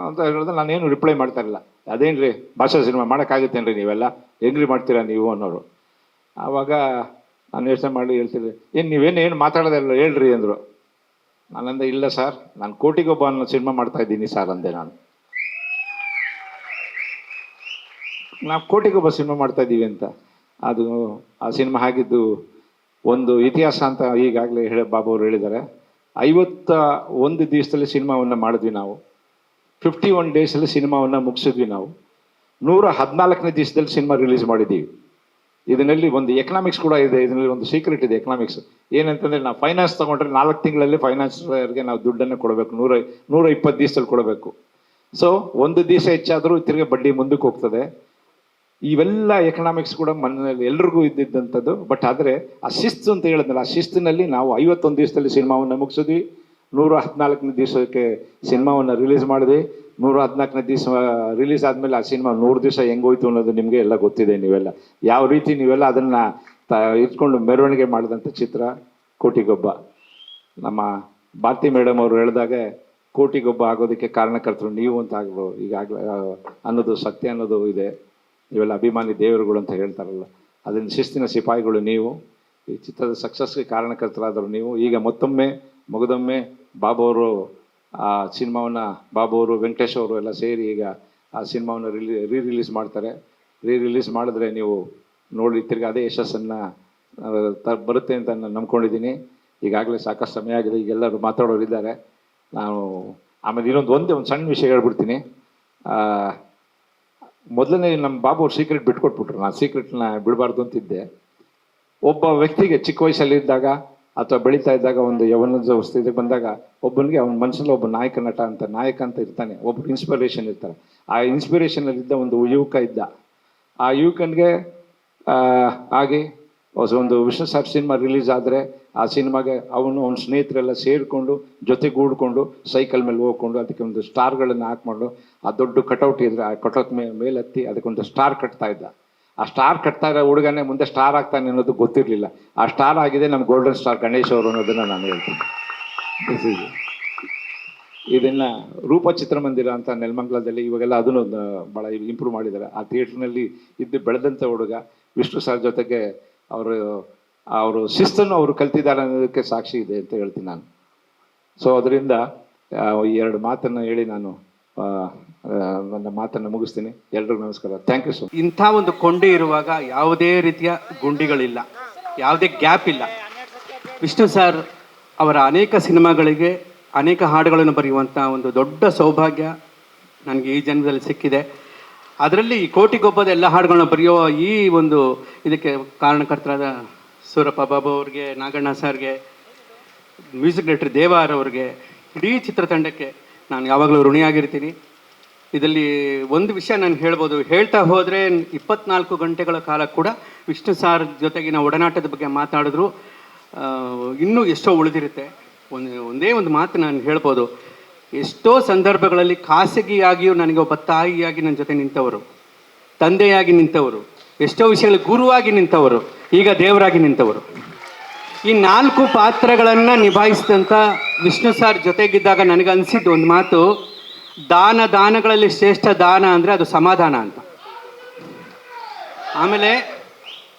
ಅಂತ ಹೇಳಿದ್ರೆ ನಾನೇನು ರಿಪ್ಲೈ ಮಾಡ್ತಾ ಇರಲಿಲ್ಲ. ಅದೇನ್ರಿ ಭಾಷಾ ಸಿನಿಮಾ ಮಾಡೋಕ್ಕಾಗುತ್ತೇನ್ರಿ, ನೀವೆಲ್ಲ ಹೆಂಗ್ರಿ ಮಾಡ್ತೀರಾ ನೀವು ಅನ್ನೋರು. ಆವಾಗ ನಾನು ಯೋಚನೆ ಮಾಡಿ ಹೇಳ್ತಿದ್ದೆ, ಏನು ಮಾತಾಡೋದಲ್ಲ ಹೇಳ್ರಿ ಅಂದರು. ನಾನಂದೆ, ಇಲ್ಲ ಸರ್, ನಾನು ಕೋಟಿಗೊಬ್ಬ ಅನ್ನೋ ಸಿನಿಮಾ ಮಾಡ್ತಾ ಇದ್ದೀನಿ ಸರ್ ಅಂದೆ. ನಾವು ಕೋಟಿಗೊಬ್ಬ ಸಿನಿಮಾ ಮಾಡ್ತಾ ಇದ್ದೀವಿ ಅಂತ. ಅದು ಆ ಸಿನಿಮಾ ಆಗಿದ್ದು ಒಂದು ಇತಿಹಾಸ ಅಂತ ಈಗಾಗಲೇ ಬಾಬು ಅವರು ಹೇಳಿದ್ದಾರೆ. 51 ದಿವಸದಲ್ಲಿ ಸಿನಿಮಾವನ್ನು ಮಾಡಿದ್ವಿ ನಾವು. 51 ಡೇಸಲ್ಲಿ ಸಿನಿಮಾವನ್ನು ಮುಗಿಸಿದ್ವಿ ನಾವು. 114ನೇ ದಿವಸದಲ್ಲಿ ಸಿನಿಮಾ ರಿಲೀಸ್ ಮಾಡಿದ್ದೀವಿ. ಇದರಲ್ಲಿ ಒಂದು ಎಕನಾಮಿಕ್ಸ್ ಕೂಡ ಇದೆ, ಇದರಲ್ಲಿ ಒಂದು ಸೀಕ್ರೆಟ್ ಇದೆ ಎಕನಾಮಿಕ್ಸ್. ಏನಂತಂದರೆ ನಾವು ಫೈನಾನ್ಸ್ ತೊಗೊಂಡ್ರೆ 4 ತಿಂಗಳಲ್ಲಿ ಫೈನಾನ್ಸ್ಗೆ ನಾವು ದುಡ್ಡನ್ನು ಕೊಡಬೇಕು, 120 ದಿವಸದಲ್ಲಿ ಕೊಡಬೇಕು. ಸೊ ಒಂದು ದಿವಸ ಹೆಚ್ಚಾದರೂ ತಿರ್ಗಿ ಬಡ್ಡಿ ಮುಂದಕ್ಕೆ ಹೋಗ್ತದೆ. ಇವೆಲ್ಲ ಎಕನಾಮಿಕ್ಸ್ ಕೂಡ ಮನೆಯಲ್ಲಿ ಎಲ್ರಿಗೂ ಇದ್ದಿದ್ದಂಥದ್ದು. ಬಟ್ ಆದರೆ ಆ ಶಿಸ್ತು ಅಂತ ಹೇಳಿದ್ನಲ್ಲ, ಆ ಶಿಸ್ತಿನಲ್ಲಿ ನಾವು 51 ದಿವಸದಲ್ಲಿ ಸಿನಿಮಾವನ್ನು ಮುಗಿಸಿದ್ವಿ. 114ನೇ ದಿವಸಕ್ಕೆ ಸಿನಿಮಾವನ್ನು ರಿಲೀಸ್ ಮಾಡಿದ್ವಿ. 114ನೇ ದಿವಸ ರಿಲೀಸ್ ಆದಮೇಲೆ ಆ ಸಿನಿಮಾ 100 ದಿವಸ ಹೆಂಗೋಯ್ತು ಅನ್ನೋದು ನಿಮಗೆ ಎಲ್ಲ ಗೊತ್ತಿದೆ. ನೀವೆಲ್ಲ ಯಾವ ರೀತಿ ನೀವೆಲ್ಲ ಅದನ್ನು ಇಟ್ಕೊಂಡು ಮೆರವಣಿಗೆ ಮಾಡಿದಂಥ ಚಿತ್ರ ಕೋಟಿಗೊಬ್ಬ. ನಮ್ಮ ಭಾರತಿ ಮೇಡಮ್ ಅವರು ಹೇಳಿದಾಗ ಕೋಟಿಗೊಬ್ಬ ಆಗೋದಕ್ಕೆ ಕಾರಣಕರ್ತರು ನೀವು ಅಂತ ಆಗ್ಬೋದು ಈಗಾಗಲೇ ಅನ್ನೋದು ಸತ್ಯ ಅನ್ನೋದು ಇದೆ. ನೀವೆಲ್ಲ ಅಭಿಮಾನಿ ದೇವರುಗಳು ಅಂತ ಹೇಳ್ತಾರಲ್ಲ, ಅದನ್ನು ಶಿಸ್ತಿನ ಸಿಪಾಯಿಗಳು ನೀವು. ಈ ಚಿತ್ರದ ಸಕ್ಸಸ್ಗೆ ಕಾರಣಕರ್ತರಾದರು ನೀವು. ಈಗ ಮತ್ತೊಮ್ಮೆ ಮಗದೊಮ್ಮೆ ಬಾಬು ಅವರು ಆ ಸಿನಿಮಾವನ್ನು, ಬಾಬು ಅವರು ವೆಂಕಟೇಶ್ ಅವರು ಎಲ್ಲ ಸೇರಿ ಈಗ ಆ ಸಿನಿಮಾವನ್ನು ರಿಲೀಸ್ ಮಾಡ್ತಾರೆ. ರಿಲೀಸ್ ಮಾಡಿದ್ರೆ ನೀವು ನೋಡಿ ತಿರ್ಗಿ ಅದೇ ಯಶಸ್ಸನ್ನು ಬರುತ್ತೆ ಅಂತ ನಾನು ನಂಬ್ಕೊಂಡಿದ್ದೀನಿ. ಈಗಾಗಲೇ ಸಾಕಷ್ಟು ಸಮಯ ಆಗಿದೆ, ಈಗೆಲ್ಲರೂ ಮಾತಾಡೋರಿದ್ದಾರೆ. ನಾನು ಆಮೇಲೆ ಒಂದೇ ಒಂದು ಸಣ್ಣ ವಿಷಯ ಹೇಳ್ಬಿಡ್ತೀನಿ. ಮೊದಲನೇ ನಮ್ಮ ಬಾಬು ಅವ್ರು ಸೀಕ್ರೆಟ್ ಬಿಟ್ಕೊಟ್ಬಿಟ್ರು. ನಾನು ಸೀಕ್ರೆಟ್ನ ಬಿಡಬಾರ್ದು ಅಂತಿದ್ದೆ. ಒಬ್ಬ ವ್ಯಕ್ತಿಗೆ ಚಿಕ್ಕ ವಯಸ್ಸಲ್ಲಿದ್ದಾಗ ಅಥವಾ ಬೆಳೀತಾ ಇದ್ದಾಗ ಒಂದು ಯವನದ ಸ್ಥಿತಿಗೆ ಬಂದಾಗ ಒಬ್ಬನಿಗೆ ಅವನ ಮನಸ್ಸಲ್ಲಿ ಒಬ್ಬ ನಾಯಕ ಅಂತ ಇರ್ತಾನೆ, ಒಬ್ಬರು ಇನ್ಸ್ಪಿರೇಷನ್ ಇರ್ತಾರೆ. ಆ ಇನ್ಸ್ಪಿರೇಷನಲ್ಲಿದ್ದ ಒಂದು ಯುವಕ ಇದ್ದ. ಆ ಯುವಕನಿಗೆ ಹಾಗೆ ಒಂದು ವಿಷ್ಣು ಸರ್ ಸಿನಿಮಾ ರಿಲೀಸ್ ಆದರೆ ಆ ಸಿನಿಮಾಗೆ ಅವನ ಸ್ನೇಹಿತರೆಲ್ಲ ಸೇರಿಕೊಂಡು ಜೊತೆಗೂಡ್ಕೊಂಡು ಸೈಕಲ್ ಮೇಲೆ ಹೋಗ್ಕೊಂಡು ಅದಕ್ಕೆ ಒಂದು ಸ್ಟಾರ್ಗಳನ್ನು ಹಾಕ್ಕೊಂಡು, ಆ ದೊಡ್ಡ ಕಟೌಟ್ ಇದ್ರೆ ಆ ಕಟೌಟ್ ಮೇಲೆ ಹತ್ತಿ ಅದಕ್ಕೊಂದು ಸ್ಟಾರ್ ಕಟ್ತಾ ಇದ್ದ. ಆ ಸ್ಟಾರ್ ಕಟ್ತಾ ಇರೋ ಹುಡುಗನೇ ಮುಂದೆ ಸ್ಟಾರ್ ಆಗ್ತಾನೆ ಅನ್ನೋದು ಗೊತ್ತಿರಲಿಲ್ಲ. ಆ ಸ್ಟಾರ್ ಆಗಿದೆ ನಮ್ಮ ಗೋಲ್ಡನ್ ಸ್ಟಾರ್ ಗಣೇಶ್ ಅವರು ಅನ್ನೋದನ್ನು ನಾನು ಹೇಳ್ತೀನಿ. ಇದನ್ನು ರೂಪ ಚಿತ್ರಮಂದಿರ ಅಂತ ನೆಲಮಂಗಲದಲ್ಲಿ ಇವಾಗೆಲ್ಲ ಅದನ್ನು ಭಾಳ ಇಂಪ್ರೂವ್ ಮಾಡಿದ್ದಾರೆ. ಆ ಥಿಯೇಟ್ರ್ನಲ್ಲಿ ಇದ್ದು ಬೆಳೆದಂಥ ಹುಡುಗ ವಿಷ್ಣು ಸರ್ ಜೊತೆಗೆ ಅವರು ಶಿಸ್ತನ್ನು ಅವರು ಕಲ್ತಿದ್ದಾರೆ ಅನ್ನೋದಕ್ಕೆ ಸಾಕ್ಷಿ ಇದೆ ಅಂತ ಹೇಳ್ತೀನಿ ನಾನು. ಸೊ ಅದರಿಂದ ಈ 2 ಮಾತನ್ನು ಹೇಳಿ ನಾನು ನನ್ನ ಮಾತನ್ನು ಮುಗಿಸ್ತೀನಿ. ಎಲ್ರಿಗೂ ನಮಸ್ಕಾರ. Thank you so much. ಇಂಥ ಒಂದು ಕೊಂಡಿ ಇರುವಾಗ ಯಾವುದೇ ರೀತಿಯ ಗುಂಡಿಗಳಿಲ್ಲ, ಯಾವುದೇ ಗ್ಯಾಪ್ ಇಲ್ಲ. ವಿಷ್ಣು ಸರ್ ಅವರ ಅನೇಕ ಸಿನಿಮಾಗಳಿಗೆ ಅನೇಕ ಹಾಡುಗಳನ್ನು ಬರೆಯುವಂಥ ಒಂದು ದೊಡ್ಡ ಸೌಭಾಗ್ಯ ನನಗೆ ಈ ಜನ್ಮದಲ್ಲಿ ಸಿಕ್ಕಿದೆ. ಅದರಲ್ಲಿ ಈ ಕೋಟಿಗೊಬ್ಬದ ಎಲ್ಲ ಹಾಡುಗಳನ್ನ ಬರೆಯೋ ಈ ಒಂದು ಇದಕ್ಕೆ ಕಾರಣಕರ್ತರಾದ ಸೂರಪ್ಪ ಬಾಬು ಅವ್ರಿಗೆ, ನಾಗಣ್ಣ ಸರ್ಗೆ, ಮ್ಯೂಸಿಕ್ ಡೈರೆಕ್ಟರ್ ದೇವಾರ್ ಅವ್ರಿಗೆ, ಇಡೀ ಚಿತ್ರತಂಡಕ್ಕೆ ನಾನು ಯಾವಾಗಲೂ ಋಣಿಯಾಗಿರ್ತೀನಿ. ಇದರಲ್ಲಿ ಒಂದು ವಿಷಯ ನಾನು ಹೇಳ್ಬೋದು, ಹೇಳ್ತಾ ಹೋದರೆ 24 ಗಂಟೆಗಳ ಕಾಲ ಕೂಡ ವಿಷ್ಣು ಸಾರ್ ಜೊತೆಗಿನ ಒಡನಾಟದ ಬಗ್ಗೆ ಮಾತಾಡಿದ್ರು ಇನ್ನೂ ಎಷ್ಟೋ ಉಳಿದಿರುತ್ತೆ. ಒಂದೇ ಒಂದು ಮಾತು ನಾನು ಹೇಳ್ಬೋದು, ಎಷ್ಟೋ ಸಂದರ್ಭಗಳಲ್ಲಿ ಖಾಸಗಿಯಾಗಿಯೂ ನನಗೆ ಒಬ್ಬ ತಾಯಿಯಾಗಿ ನನ್ನ ಜೊತೆ ನಿಂತವರು, ತಂದೆಯಾಗಿ ನಿಂತವರು, ಎಷ್ಟೋ ವಿಷಯಗಳಲ್ಲಿ ಗುರುವಾಗಿ ನಿಂತವರು, ಈಗ ದೇವರಾಗಿ ನಿಂತವರು. ಈ 4 ಪಾತ್ರಗಳನ್ನು ನಿಭಾಯಿಸಿದಂಥ ವಿಷ್ಣು ಸಾರ್ ಜೊತೆಗಿದ್ದಾಗ ನನಗೆ ಅನಿಸಿದ್ದು ಒಂದು ಮಾತು, ದಾನಗಳಲ್ಲಿ ಶ್ರೇಷ್ಠ ದಾನ ಅಂದರೆ ಅದು ಸಮಾಧಾನ ಅಂತ. ಆಮೇಲೆ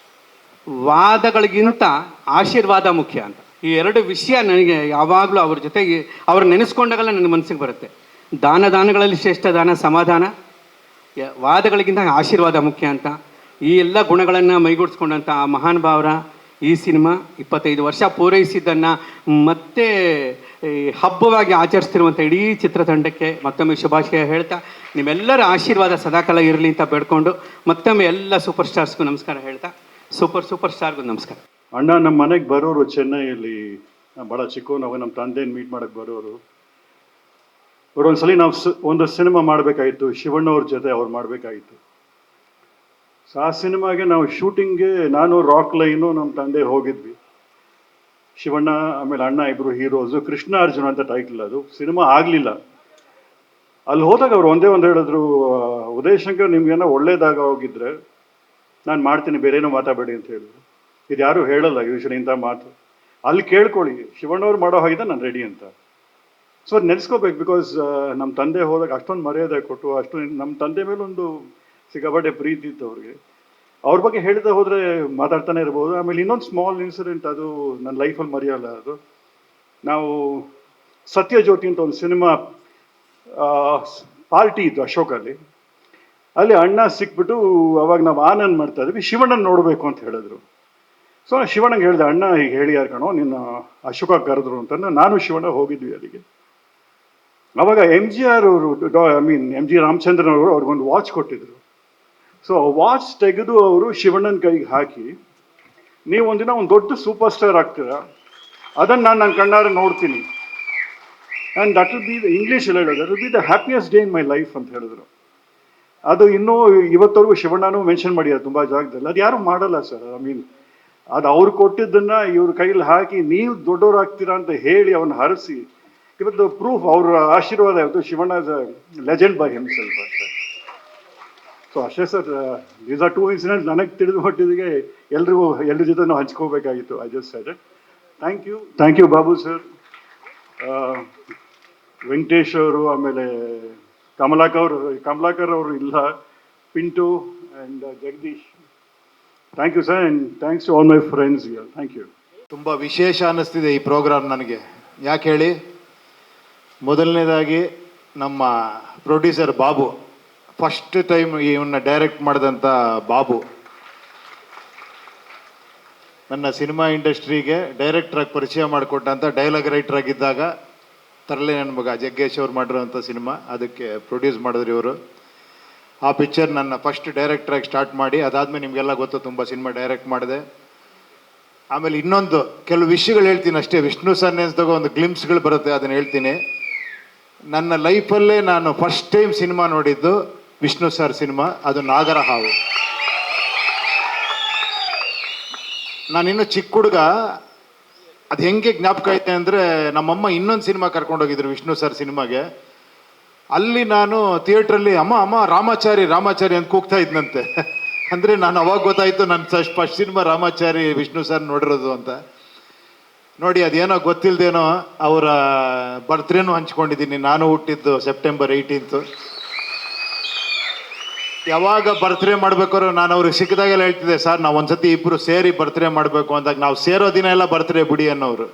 ವಾದಗಳಿಗಿಂತ ಆಶೀರ್ವಾದ ಮುಖ್ಯ ಅಂತ. ಈ 2 ವಿಷಯ ನನಗೆ ಯಾವಾಗಲೂ ಅವ್ರ ಜೊತೆಗೆ ಅವ್ರು ನೆನೆಸ್ಕೊಂಡಾಗಲ್ಲ ನನ್ನ ಮನಸ್ಸಿಗೆ ಬರುತ್ತೆ. ದಾನಗಳಲ್ಲಿ ಶ್ರೇಷ್ಠ ದಾನ ಸಮಾಧಾನ, ವಾದಗಳಿಗಿಂತ ಆಶೀರ್ವಾದ ಮುಖ್ಯ ಅಂತ. ಈ ಎಲ್ಲ ಗುಣಗಳನ್ನು ಮೈಗೂಡಿಸ್ಕೊಂಡಂಥ ಆ ಮಹಾನ್ ಭಾವರ ಈ ಸಿನಿಮಾ 25 ವರ್ಷ ಪೂರೈಸಿದ್ದನ್ನು ಮತ್ತೆ ಹಬ್ಬವಾಗಿ ಆಚರಿಸ್ತಿರುವಂಥ ಇಡೀ ಚಿತ್ರತಂಡಕ್ಕೆ ಮತ್ತೊಮ್ಮೆ ಶುಭಾಶಯ ಹೇಳ್ತಾ, ನಿಮ್ಮೆಲ್ಲರ ಆಶೀರ್ವಾದ ಸದಾಕಾಲ ಇರಲಿ ಅಂತ ಬೇಡ್ಕೊಂಡು ಮತ್ತೊಮ್ಮೆ ಎಲ್ಲ ಸೂಪರ್ ಸ್ಟಾರ್ಸ್ಗೂ ನಮಸ್ಕಾರ ಹೇಳ್ತಾ, ಸೂಪರ್ ಸ್ಟಾರ್ಗೂ ನಮಸ್ಕಾರ. ಅಣ್ಣ ನಮ್ಮ ಮನೆಗೆ ಬರೋರು ಚೆನ್ನೈಯಲ್ಲಿ, ಭಾಳ ಚಿಕ್ಕವನಾಗ ನಮ್ಮ ತಂದೆಯನ್ನು ಮೀಟ್ ಮಾಡೋಕ್ಕೆ ಬರೋರು. ಒಂದ್ಸಲಿ ನಾವು ಒಂದು ಸಿನಿಮಾ ಮಾಡಬೇಕಾಗಿತ್ತು, ಶಿವಣ್ಣವ್ರ ಜೊತೆ ಅವ್ರು ಮಾಡಬೇಕಾಗಿತ್ತು. ಸೊ ಆ ಸಿನಿಮಾಗೆ ನಾವು ಶೂಟಿಂಗ್ಗೆ ನಾನು ರಾಕ್ ಲೈನು ನಮ್ಮ ತಂದೆ ಹೋಗಿದ್ವಿ. ಶಿವಣ್ಣ ಆಮೇಲೆ ಅಣ್ಣ ಇಬ್ಬರು ಹೀರೋಸು, ಕೃಷ್ಣ ಅರ್ಜುನ ಅಂತ ಟೈಟಲ್. ಅದು ಸಿನಿಮಾ ಆಗಲಿಲ್ಲ. ಅಲ್ಲಿ ಹೋದಾಗ ಅವ್ರು ಒಂದೇ ಒಂದು ಹೇಳಿದ್ರು, ಉದಯ್ ಶಂಕರ್ ನಿಮ್ಗೇನೋ ಒಳ್ಳೇದಾಗ ಹೋಗಿದ್ರೆ ನಾನು ಮಾಡ್ತೀನಿ, ಬೇರೇನೋ ಮಾತಾಡಬೇಡಿ ಅಂತ ಹೇಳಿದ್ರು. ಇದು ಯಾರೂ ಹೇಳಲ್ಲ ಯೂಶ್ವಲಿ ಇಂಥ ಮಾತು. ಅಲ್ಲಿ ಕೇಳ್ಕೊಳ್ಳಿ, ಶಿವಣ್ಣವ್ರು ಮಾಡೋ ಹಾಗಿದೆ ನಾನು ರೆಡಿ ಅಂತ. ಸೊ ಅದು ನೆನೆಸ್ಕೋಬೇಕು. ಬಿಕಾಸ್ ನಮ್ಮ ತಂದೆ ಹೋದಾಗ ಅಷ್ಟೊಂದು ಮರ್ಯಾದೆ ಕೊಟ್ಟು, ಅಷ್ಟೊಂದು ನಮ್ಮ ತಂದೆ ಮೇಲೆ ಒಂದು ಸಿಕ್ಕಾಪಟ್ಟೆ ಪ್ರೀತಿ ಇತ್ತು ಅವ್ರಿಗೆ. ಅವ್ರ ಬಗ್ಗೆ ಹೇಳ್ತಾ ಹೋದರೆ ಮಾತಾಡ್ತಾನೆ ಇರ್ಬೋದು. ಆಮೇಲೆ ಇನ್ನೊಂದು ಸ್ಮಾಲ್ ಇನ್ಸಿಡೆಂಟ್, ಅದು ನನ್ನ ಲೈಫಲ್ಲಿ ಮರೆಯಲ್ಲ. ಅದು ನಾವು ಸತ್ಯಜ್ಯೋತಿ ಅಂತ ಒಂದು ಸಿನಿಮಾ ಪಾರ್ಟಿ ಇತ್ತು ಅಶೋಕಲ್ಲಿ. ಅಲ್ಲಿ ಅಣ್ಣ ಸಿಕ್ಬಿಟ್ಟು ಅವಾಗ ನಾವು ಆನಂದ್ ಮಾಡ್ತಾ ಇದ್ವಿ, ಶಿವಣ್ಣನ ನೋಡಬೇಕು ಅಂತ ಹೇಳಿದ್ರು. ಸೊ ನಾನು ಶಿವಣ್ಣಗೆ ಹೇಳಿದೆ, ಅಣ್ಣ ಹೀಗೆ ಹೇಳಿ ಯಾರು ಕಣೋ ನಿನ್ನ ಅಶೋಕ ಕರೆದ್ರು ಅಂತ. ನಾನು ಶಿವಣ್ಣ ಹೋಗಿದ್ವಿ ಅಲ್ಲಿಗೆ. ಅವಾಗ MGR ಅವರು, ಎಮ್ ಜಿ ರಾಮಚಂದ್ರನ್ ಅವರು ಅವ್ರಿಗೊಂದು ವಾಚ್ ಕೊಟ್ಟಿದ್ರು. ಸೊ ವಾಚ್ ತೆಗೆದು ಅವರು ಶಿವಣ್ಣನ ಕೈಗೆ ಹಾಕಿ, ನೀವು ಒಂದಿನ ಒಂದು ದೊಡ್ಡ ಸೂಪರ್ ಸ್ಟಾರ್ ಆಗ್ತೀರಾ, ಅದನ್ನು ನಾನು ನನ್ನ ಕಣ್ಣಾರೆ ನೋಡ್ತೀನಿ, and that will be the ಇಂಗ್ಲೀಷಲ್ಲಿ ಹೇಳೋದು, that will be the happiest day in my life ಅಂತ ಹೇಳಿದ್ರು. ಅದು ಇನ್ನೂ ಇವತ್ತವರೆಗೂ ಶಿವಣ್ಣನೂ ಮೆನ್ಷನ್ ಮಾಡಿದ್ದಾರೆ ತುಂಬ ಜಾಗದಲ್ಲಿ. ಅದು ಯಾರು ಮಾಡಲ್ಲ ಸರ್. ಐ ಮೀನ್, ಅದು ಅವ್ರು ಕೊಟ್ಟಿದ್ದನ್ನು ಇವ್ರ ಕೈಯಲ್ಲಿ ಹಾಕಿ ನೀವು ದೊಡ್ಡವರಾಗ್ತೀರಾ ಅಂತ ಹೇಳಿ ಅವನ್ನ ಹರಿಸಿ, ಇವತ್ತು ಪ್ರೂಫ್ ಅವ್ರ ಆಶೀರ್ವಾದ ಇವತ್ತು Shivanna is a legend by himself ಅಷ್ಟೇ. ಸೊ ಅಷ್ಟೇ ಸರ್, ದೀಸ್ ಆರ್ 2 ಇನ್ಸಿಡೆಂಟ್ಸ್ ನನಗೆ ತಿಳಿದು ಮಟ್ಟಿಗೆ ಎಲ್ಲರ ಜೊತೆ ಹಂಚ್ಕೋಬೇಕಾಗಿತ್ತು. I just said it. Thank you Babu sir, Venkatesh ಅವರು, ಆಮೇಲೆ ಕಮಲಾಕರ್ ಅವರು ಇಲ್ಲ, Pintu and Jagadish. Thank you sir, and thanks to all my friends. Thank you. ತುಂಬ ವಿಶೇಷ ಅನ್ನಿಸ್ತಿದೆ ಈ ಪ್ರೋಗ್ರಾಮ್ ನನಗೆ. ಯಾಕೆ ಹೇಳಿ, ಮೊದಲನೇದಾಗಿ ನಮ್ಮ ಪ್ರೊಡ್ಯೂಸರ್ ಬಾಬು, ಫಸ್ಟ್ ಟೈಮ್ ಇವನ್ನ ಡೈರೆಕ್ಟ್ ಮಾಡಿದಂಥ ಬಾಬು ನನ್ನ ಸಿನಿಮಾ ಇಂಡಸ್ಟ್ರಿಗೆ ಡೈರೆಕ್ಟ್ರಾಗಿ ಪರಿಚಯ ಮಾಡಿಕೊಟ್ಟಂಥ ಡೈಲಾಗ್ ರೈಟರ್ ಆಗಿದ್ದಾಗ ತರಲೆ ನನ್ನ ಮಗ ಜಗ್ಗೇಶ್ ಅವ್ರು ಮಾಡಿರೋಂಥ ಸಿನಿಮಾ, ಅದಕ್ಕೆ ಪ್ರೊಡ್ಯೂಸ್ ಮಾಡಿದ್ರು ಇವರು. ಆ ಪಿಕ್ಚರ್ ನನ್ನ ಫಸ್ಟ್ ಡೈರೆಕ್ಟ್ರಾಗಿ ಸ್ಟಾರ್ಟ್ ಮಾಡಿ, ಅದಾದಮೇಲೆ ನಿಮಗೆಲ್ಲ ಗೊತ್ತು ತುಂಬ ಸಿನಿಮಾ ಡೈರೆಕ್ಟ್ ಮಾಡಿದೆ. ಆಮೇಲೆ ಇನ್ನೊಂದು ಕೆಲವು ವಿಷಯಗಳು ಹೇಳ್ತೀನಿ ಅಷ್ಟೇ, ವಿಷ್ಣು ಸರ್ ನೆನೆಸ್ದಾಗ ಒಂದು ಗ್ಲಿಮ್ಸ್ಗಳು ಬರುತ್ತೆ, ಅದನ್ನು ಹೇಳ್ತೀನಿ. ನನ್ನ ಲೈಫಲ್ಲೇ ನಾನು ಫಸ್ಟ್ ಟೈಮ್ ಸಿನಿಮಾ ನೋಡಿದ್ದು ವಿಷ್ಣು ಸರ್ ಸಿನಿಮಾ, ಅದು ನಾಗರ ಹಾವು. ನಾನಿನ್ನೂ ಚಿಕ್ಕ ಹುಡುಗ, ಅದು ಹೆಂಗೆ ಜ್ಞಾಪಕ ಐತೆ ಅಂದರೆ, ನಮ್ಮಮ್ಮ ಇನ್ನೊಂದು ಸಿನಿಮಾ ಕರ್ಕೊಂಡೋಗಿದ್ರು ವಿಷ್ಣು ಸರ್ ಸಿನಿಮಾಗೆ. ಅಲ್ಲಿ ನಾನು ಥಿಯೇಟ್ರಲ್ಲಿ ಅಮ್ಮ ರಾಮಾಚಾರಿ ಅಂತ ಕೂಗ್ತಾ ಇದ್ನಂತೆ. ಅಂದರೆ ನಾನು ಅವಾಗ ಗೊತ್ತಾಯಿತು ನನ್ನ first cinema Ramachari Vishnu sir ನೋಡಿರೋದು ಅಂತ. ನೋಡಿ, ಅದೇನೋ ಗೊತ್ತಿಲ್ಲದೇನೋ ಅವರ ಬರ್ತ್ಡೇನೂ ಹಂಚ್ಕೊಂಡಿದ್ದೀನಿ. ನಾನು ಹುಟ್ಟಿದ್ದು ಸೆಪ್ಟೆಂಬರ್ 18. ಯಾವಾಗ ಬರ್ತ್ಡೇ ಮಾಡ್ಬೇಕಾದ್ರು ನಾನು ಅವ್ರಿಗೆ ಸಿಕ್ಕಿದಾಗೆಲ್ಲ ಹೇಳ್ತಿದ್ದೆ, ಸರ್ ನಾವು ಒಂದ್ಸತಿ ಇಬ್ಬರು ಸೇರಿ ಬರ್ತ್ಡೇ ಮಾಡಬೇಕು ಅಂದಾಗ, ನಾವು ಸೇರೋ ದಿನ ಎಲ್ಲ ಬರ್ತ್ಡೇ ಬಿಡಿ ಅನ್ನೋರು.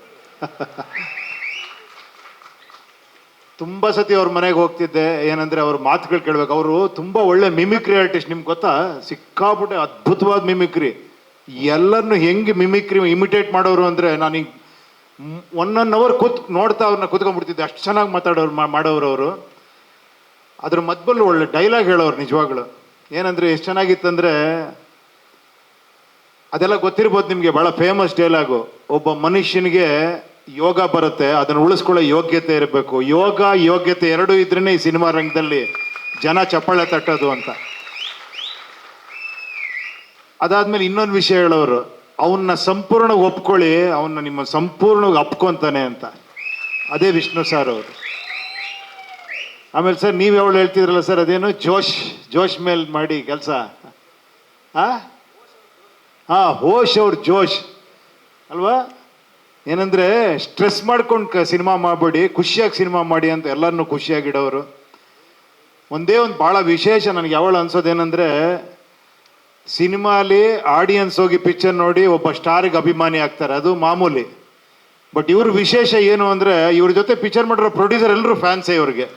ತುಂಬ ಸತಿ ಅವ್ರ ಮನೆಗೆ ಹೋಗ್ತಿದ್ದೆ, ಏನಂದರೆ ಅವ್ರ ಮಾತುಗಳು ಕೇಳಬೇಕು. ಅವರು ತುಂಬ ಒಳ್ಳೆ ಮಿಮಿಕ್ರಿ ಆರ್ಟಿಸ್ಟ್, ನಿಮ್ಗೆ ಗೊತ್ತಾ, ಸಿಕ್ಕಾಪಟ್ಟೆ ಅದ್ಭುತವಾದ ಮಿಮಿಕ್ರಿ. ಎಲ್ಲರನ್ನು ಹೆಂಗೆ ಮಿಮಿಕ್ರಿ ಇಮಿಟೇಟ್ ಮಾಡೋರು ಅಂದರೆ, ನಾನೀಗ 1 hour ನೋಡ್ತಾ ಅವ್ರನ್ನ ಕೂತ್ಕೊಂಡ್ಬಿಡ್ತಿದ್ದೆ, ಅಷ್ಟು ಚೆನ್ನಾಗಿ ಮಾಡೋರು ಅವರು. ಅದ್ರ ಮಧ್ಯದಲ್ಲಿ ಒಳ್ಳೆ ಡೈಲಾಗ್ ಹೇಳೋರು ನಿಜವಾಗ್ಲು. ಏನಂದರೆ ಎಷ್ಟು ಚೆನ್ನಾಗಿತ್ತಂದರೆ, ಅದೆಲ್ಲ ಗೊತ್ತಿರ್ಬೋದು ನಿಮಗೆ, ಭಾಳ ಫೇಮಸ್ ಡೈಲಾಗು. ಒಬ್ಬ ಮನುಷ್ಯನಿಗೆ ಯೋಗ ಬರುತ್ತೆ, ಅದನ್ನು ಉಳಿಸ್ಕೊಳ್ಳೋ ಯೋಗ್ಯತೆ ಇರಬೇಕು. ಯೋಗ್ಯತೆ ಎರಡೂ ಇದ್ರೇ ಈ ಸಿನಿಮಾ ರಂಗದಲ್ಲಿ ಜನ ಚಪ್ಪಾಳೆ ತಟ್ಟೋದು ಅಂತ. ಅದಾದ್ಮೇಲೆ ಇನ್ನೊಂದು ವಿಷಯ ಹೇಳೋರು, ಅವನ್ನ ಸಂಪೂರ್ಣ ಒಪ್ಕೊಳ್ಳಿ, ಅವನ್ನ ನಿಮ್ಮ ಸಂಪೂರ್ಣವಾಗಿ ಅಪ್ಕೊಂತಾನೆ ಅಂತ. ಅದೇ ವಿಷ್ಣು ಸರ್ ಅವರು. ಆಮೇಲೆ ಸರ್ ನೀವು ಯಾವಳು ಹೇಳ್ತಿದ್ರಲ್ಲ ಸರ್, ಅದೇನು ಜೋಶ್ ಮೇಲೆ ಮಾಡಿ ಕೆಲಸ. ಹೋಶ್ ಅವ್ರ ಜೋಶ್ ಅಲ್ವಾ. ಏನಂದರೆ ಸ್ಟ್ರೆಸ್ ಮಾಡ್ಕೊಂಡು ಸಿನಿಮಾ ಮಾಡಬೇಡಿ, ಖುಷಿಯಾಗಿ ಸಿನಿಮಾ ಮಾಡಿ ಅಂತ ಎಲ್ಲರನ್ನೂ ಖುಷಿಯಾಗಿಡೋರು. ಒಂದೇ ಒಂದು ಭಾಳ ವಿಶೇಷ ನನಗೆ ಯಾವಳು ಅನ್ಸೋದೇನೆಂದರೆ, ಸಿನಿಮಾಲಿ ಆಡಿಯನ್ಸ್ ಹೋಗಿ ಪಿಕ್ಚರ್ ನೋಡಿ ಒಬ್ಬ ಸ್ಟಾರಿಗೆ ಅಭಿಮಾನಿ ಆಗ್ತಾರೆ, ಅದು ಮಾಮೂಲಿ. ಬಟ್ ಇವ್ರ ವಿಶೇಷ ಏನು ಅಂದರೆ, ಇವ್ರ ಜೊತೆ ಪಿಕ್ಚರ್ ಮಾಡಿರೋ ಪ್ರೊಡ್ಯೂಸರ್ ಎಲ್ಲರೂ ಫ್ಯಾನ್ಸೇ ಇವ್ರಿಗೆ.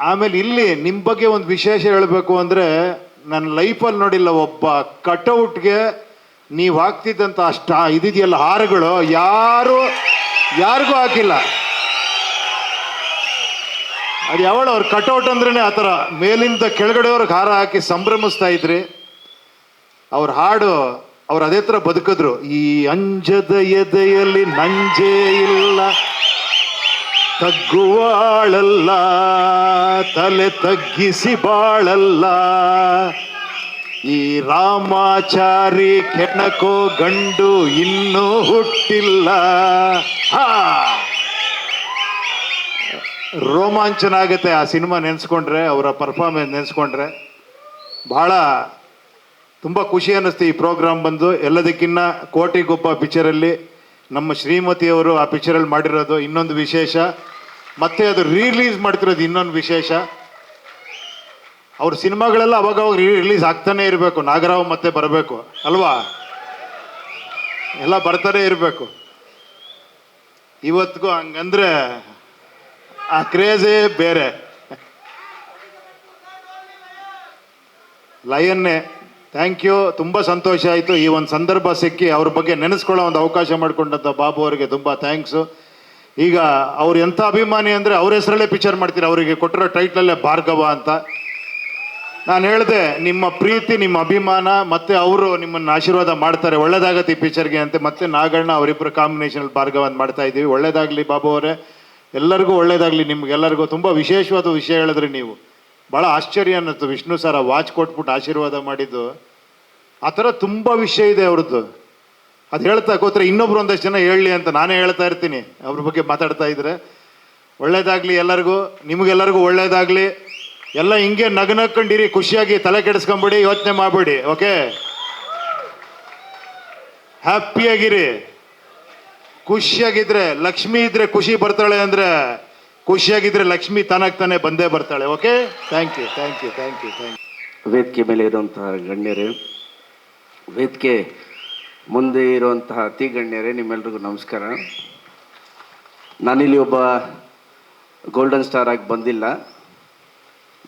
ಆಮೇಲೆ ಇಲ್ಲಿ ನಿಮ್ಮ ಬಗ್ಗೆ ಒಂದು ವಿಶೇಷ ಹೇಳಬೇಕು ಅಂದರೆ, ನನ್ನ ಲೈಫಲ್ಲಿ ನೋಡಿಲ್ಲ ಒಬ್ಬ ಕಟೌಟ್ಗೆ ನೀವು ಹಾಕ್ತಿದ್ದಂಥ ಇದಿದೆಯಲ್ಲ ಹಾರಗಳು, ಯಾರಿಗೂ ಹಾಕಿಲ್ಲ. ಅದು ಯಾವಳು ಅವ್ರ ಕಟೌಟ್ ಅಂದ್ರೇ ಆ ಥರ ಮೇಲಿಂದ ಕೆಳಗಡೆಯವ್ರಿಗೆ ಹಾರ ಹಾಕಿ ಸಂಭ್ರಮಿಸ್ತಾ ಇದ್ರಿ. ಅವ್ರ ಹಾಡು ಅವ್ರು ಅದೇ ಥರ ಬದುಕಿದ್ರು. ಈ ಅಂಜದ ಎದೆಯಲ್ಲಿ ನಂಜೇ ಇಲ್ಲ, ತಗ್ಗುವಾಳಲ್ಲ, ತಲೆ ತಗ್ಗಿಸಿ ಬಾಳಲ್ಲ, ಈ ರಾಮಾಚಾರಿ ಕೆಣಕೋ ಗಂಡು ಇನ್ನೂ ಹುಟ್ಟಿಲ್ಲ. ರೋಮಾಂಚನ ಆಗುತ್ತೆ ಆ ಸಿನಿಮಾ ನೆನೆಸ್ಕೊಂಡ್ರೆ, ಅವರ ಪರ್ಫಾರ್ಮೆನ್ಸ್ ನೆನೆಸ್ಕೊಂಡ್ರೆ. ಭಾಳ ತುಂಬ ಖುಷಿ ಅನ್ನಿಸ್ತು ಈ ಪ್ರೋಗ್ರಾಮ್ ಬಂದು. ಎಲ್ಲದಕ್ಕಿನ್ನ ಕೋಟಿಗೊಬ್ಬ ಪಿಕ್ಚರಲ್ಲಿ ನಮ್ಮ ಶ್ರೀಮತಿಯವರು ಆ ಪಿಕ್ಚರಲ್ಲಿ ಮಾಡಿರೋದು ಇನ್ನೊಂದು ವಿಶೇಷ, ಮತ್ತೆ ಅದು ರಿಲೀಸ್ ಮಾಡ್ತಿರೋದು ಇನ್ನೊಂದು ವಿಶೇಷ. ಅವ್ರ ಸಿನಿಮಾಗಳೆಲ್ಲ ಅವಾಗ ರಿಲೀಸ್ ಆಗ್ತಾನೆ ಇರಬೇಕು, ನಾಗರಾವ್ ಮತ್ತೆ ಬರಬೇಕು ಅಲ್ವಾ, ಎಲ್ಲ ಬರ್ತಾನೆ ಇರಬೇಕು. ಇವತ್ತಿಗೂ ಹಂಗಂದ್ರೆ ಆ ಕ್ರೇಜೇ ಬೇರೆ. ಲಯನ್ನೇ ಥ್ಯಾಂಕ್ ಯು, ತುಂಬ ಸಂತೋಷ ಆಯಿತು ಈ ಒಂದು ಸಂದರ್ಭ ಸಿಕ್ಕಿ ಅವ್ರ ಬಗ್ಗೆ ನೆನೆಸ್ಕೊಳ್ಳೋ ಒಂದು ಅವಕಾಶ ಮಾಡಿಕೊಂಡಂಥ ಬಾಬು ಅವರಿಗೆ ತುಂಬ ಥ್ಯಾಂಕ್ಸು. ಈಗ ಅವ್ರು ಎಂಥ ಅಭಿಮಾನಿ ಅಂದರೆ ಅವ್ರ ಹೆಸರಲ್ಲೇ ಪಿಕ್ಚರ್ ಮಾಡ್ತೀರಿ. ಅವರಿಗೆ ಕೊಟ್ಟಿರೋ ಟೈಟ್ಲಲ್ಲೇ ಭಾರ್ಗವ ಅಂತ. ನಾನು ಹೇಳಿದೆ, ನಿಮ್ಮ ಪ್ರೀತಿ, ನಿಮ್ಮ ಅಭಿಮಾನ, ಮತ್ತೆ ಅವರು ನಿಮ್ಮನ್ನು ಆಶೀರ್ವಾದ ಮಾಡ್ತಾರೆ, ಒಳ್ಳೇದಾಗತ್ತೆ ಈ ಪಿಕ್ಚರ್ಗೆ ಅಂತ. ಮತ್ತೆ ನಾಗಣ್ಣ ಅವರಿಬ್ಬರು ಕಾಂಬಿನೇಷನ್ ಭಾರ್ಗವ ಅಂತ ಮಾಡ್ತಾ ಇದ್ದೀವಿ. ಒಳ್ಳೇದಾಗಲಿ ಬಾಬು ಅವರೇ, ಎಲ್ಲರಿಗೂ ಒಳ್ಳೇದಾಗಲಿ. ನಿಮ್ಗೆಲ್ಲರಿಗೂ ತುಂಬ ವಿಶೇಷವಾದ ವಿಷಯ ಹೇಳಿದ್ರಿ ನೀವು. ಭಾಳ ಆಶ್ಚರ್ಯ ಅನ್ನಿಸ್ತು ವಿಷ್ಣು ಸರ್ ವಾಚ್ ಕೊಟ್ಬಿಟ್ಟು ಆಶೀರ್ವಾದ ಮಾಡಿದ್ದು. ಆ ಥರ ತುಂಬ ವಿಷಯ ಇದೆ ಅವ್ರದ್ದು. ಅದು ಹೇಳ್ತಾ ಕೂತ್ರೆ ಇನ್ನೊಬ್ರು ಒಂದಷ್ಟು ಜನ ಹೇಳಲಿ ಅಂತ ನಾನೇ ಹೇಳ್ತಾ ಇರ್ತೀನಿ ಅವ್ರ ಬಗ್ಗೆ ಮಾತಾಡ್ತಾ ಇದ್ರೆ. ಒಳ್ಳೇದಾಗಲಿ ಎಲ್ಲರಿಗೂ, ನಿಮಗೆಲ್ಲರಿಗೂ ಒಳ್ಳೇದಾಗಲಿ. ಎಲ್ಲ ಹಿಂಗೆ ನಗನಕ್ಕೊಂಡಿರಿ, ಖುಷಿಯಾಗಿ, ತಲೆ ಕೆಡಿಸ್ಕೊಂಬಿಡಿ, ಯೋಚನೆ ಮಾಡಬೇಡಿ. ಓಕೆ, ಹ್ಯಾಪಿಯಾಗಿರಿ. ಖುಷಿಯಾಗಿದ್ರೆ ಲಕ್ಷ್ಮಿ ಇದ್ರೆ ಖುಷಿ ಬರ್ತಾಳೆ ಅಂದರೆ, ಖುಷಿಯಾಗಿದ್ರೆ ಲಕ್ಷ್ಮಿ ತಾನೇ ಬಂದೇ ಬರ್ತಾಳೆ. Okay, thank you, thank you, thank you, thank you. ವೇದಿಕೆ ಮೇಲೆ ಇರುವಂತಹ ಗಣ್ಯರೇ, ವೇದಿಕೆ ಮುಂದೆ ಇರುವಂತಹ ಅತಿ ಗಣ್ಯರೇ, ನಿಮ್ಮೆಲ್ರಿಗೂ ನಮಸ್ಕಾರ. ನಾನಿಲ್ಲಿ ಒಬ್ಬ ಗೋಲ್ಡನ್ ಸ್ಟಾರ್ ಆಗಿ ಬಂದಿಲ್ಲ,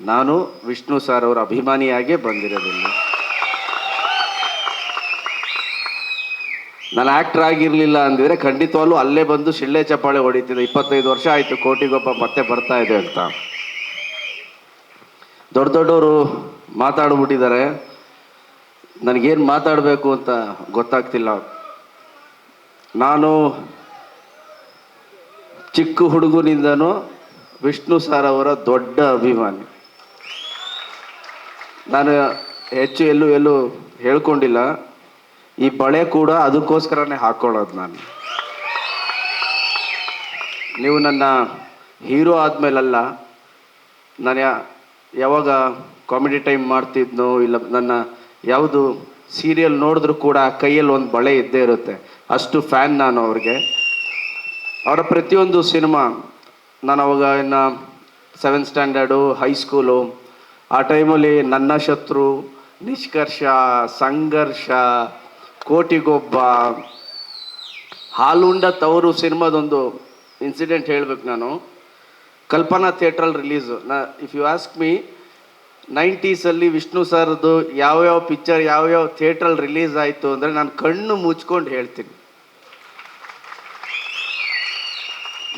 ನಾನು ವಿಷ್ಣು ಸರ್ ಅವರ ಅಭಿಮಾನಿಯಾಗೇ ಬಂದಿರೋದಿಲ್ಲ. ನಾನು ಆ್ಯಕ್ಟ್ರ್ ಆಗಿರಲಿಲ್ಲ ಅಂದಿದ್ರೆ ಖಂಡಿತವಾಗ್ಲೂ ಅಲ್ಲೇ ಬಂದು ಶಿಳ್ಳೆ ಚಪ್ಪಾಳೆ ಹೊಡಿತಿದ್ದೆ. 25 ವರ್ಷ ಆಯಿತು ಕೋಟಿಗೊಬ್ಬ ಮತ್ತೆ ಬರ್ತಾ ಇದೆ ಅಂತ. ದೊಡ್ಡ ದೊಡ್ಡವರು ಮಾತಾಡ್ಬಿಟ್ಟಿದ್ದಾರೆ, ನನಗೇನು ಮಾತಾಡಬೇಕು ಅಂತ ಗೊತ್ತಾಗ್ತಿಲ್ಲ. ನಾನು ಚಿಕ್ಕ ಹುಡುಗನಿಂದನೂ ವಿಷ್ಣು ಸರ್ ಅವರ ದೊಡ್ಡ ಅಭಿಮಾನಿ. ನಾನು ಹೆಚ್ಚು ಎಲ್ಲೂ ಹೇಳ್ಕೊಂಡಿಲ್ಲ. ಈ ಬಳೆ ಕೂಡ ಅದಕ್ಕೋಸ್ಕರನೇ ಹಾಕ್ಕೊಳ್ಳೋದು. ನೀವು ನನ್ನ ಹೀರೋ ಆದಮೇಲಲ್ಲ, ನಾನು ಯಾವಾಗ ಕಾಮಿಡಿ ಟೈಮ್ ಮಾಡ್ತಿದ್ನೋ, ಇಲ್ಲ ನನ್ನ ಯಾವುದು ಸೀರಿಯಲ್ ನೋಡಿದ್ರೂ ಕೂಡ ಕೈಯಲ್ಲಿ ಒಂದು ಬಳೆ ಇದ್ದೇ ಇರುತ್ತೆ. ಅಷ್ಟು ಫ್ಯಾನ್ ನಾನು ಅವ್ರಿಗೆ. ಅವರ ಪ್ರತಿಯೊಂದು ಸಿನಿಮಾ, ನಾನು ಅವಾಗ ಇನ್ನು 7th ಸ್ಟ್ಯಾಂಡರ್ಡು, ಹೈಸ್ಕೂಲು, ಆ ಟೈಮಲ್ಲಿ ನನ್ನ ಶತ್ರು, ನಿಷ್ಕರ್ಷ, ಸಂಘರ್ಷ, ಕೋಟಿಗೊಬ್ಬ, ಹಾಲುಂಡ ತವರು ಸಿನಿಮಾದೊಂದು ಇನ್ಸಿಡೆಂಟ್ ಹೇಳ್ಬೇಕು ನಾನು. ಕಲ್ಪನಾ ಥಿಯೇಟ್ರಲ್ಲಿ release. If you ask me, 90s Vishnu ಸರ್ದು ಯಾವ್ಯಾವ ಪಿಕ್ಚರ್ ಯಾವ್ಯಾವ ಥಿಯೇಟ್ರಲ್ಲಿ ರಿಲೀಸ್ ಆಯಿತು ಅಂದರೆ ನಾನು ಕಣ್ಣು ಮುಚ್ಕೊಂಡು ಹೇಳ್ತೀನಿ.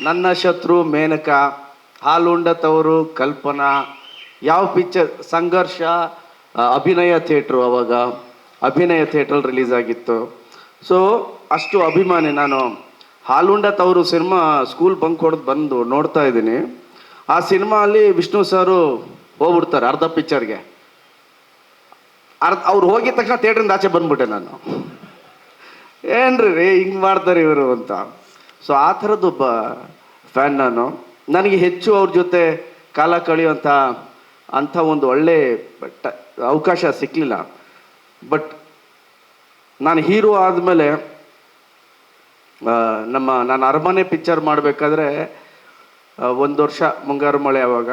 ನನ್ನ ಶತ್ರು, ಮೇನಕ, ಹಾಲುಂಡ ತವರು, ಕಲ್ಪನಾ, ಯಾವ ಪಿಕ್ಚರ್, ಸಂಘರ್ಷ, ಅಭಿನಯ ಥಿಯೇಟ್ರು, ಅವಾಗ ಅಭಿನಯ ಥಿಯೇಟ್ರಲ್ಲಿ ರಿಲೀಸ್ ಆಗಿತ್ತು. ಸೊ ಅಷ್ಟು ಅಭಿಮಾನಿ ನಾನು. ಹಾಲುಂಡ ತವರು ಸಿನಿಮಾ ಸ್ಕೂಲ್ ಬಂಕ್ ಹೊಡೆದು ಬಂದು ನೋಡ್ತಾ ಇದ್ದೀನಿ. ಆ ಸಿನಿಮಾ ಅಲ್ಲಿ ವಿಷ್ಣು ಸರು ಹೋಗ್ಬಿಡ್ತಾರೆ ಅರ್ಧ ಪಿಕ್ಚರ್ಗೆ. ಅವ್ರು ಹೋಗಿದ ತಕ್ಷಣ ಥಿಯೇಟ್ರಿಂದ ಆಚೆ ಬಂದ್ಬಿಟ್ಟೆ ನಾನು. ಏನ್ರಿ ಹಿಂಗೆ ಮಾಡ್ತಾರೆ ಇವರು ಅಂತ. ಸೊ ಆ ಥರದ್ದೊಬ್ಬ ಫ್ಯಾನ್ ನಾನು. ನನಗೆ ಹೆಚ್ಚು ಅವ್ರ ಜೊತೆ ಕಾಲ ಕಳೆಯುವಂಥ ಒಂದು ಒಳ್ಳೆ ಅವಕಾಶ ಸಿಕ್ಕಲಿಲ್ಲ. ಬಟ್ ನಾನು ಹೀರೋ ಆದಮೇಲೆ ನಾನು ಅರಮನೆ ಪಿಕ್ಚರ್ ಮಾಡಬೇಕಾದ್ರೆ 1 ವರ್ಷ ಮುಂಗಾರು ಮಳೆ, ಆವಾಗ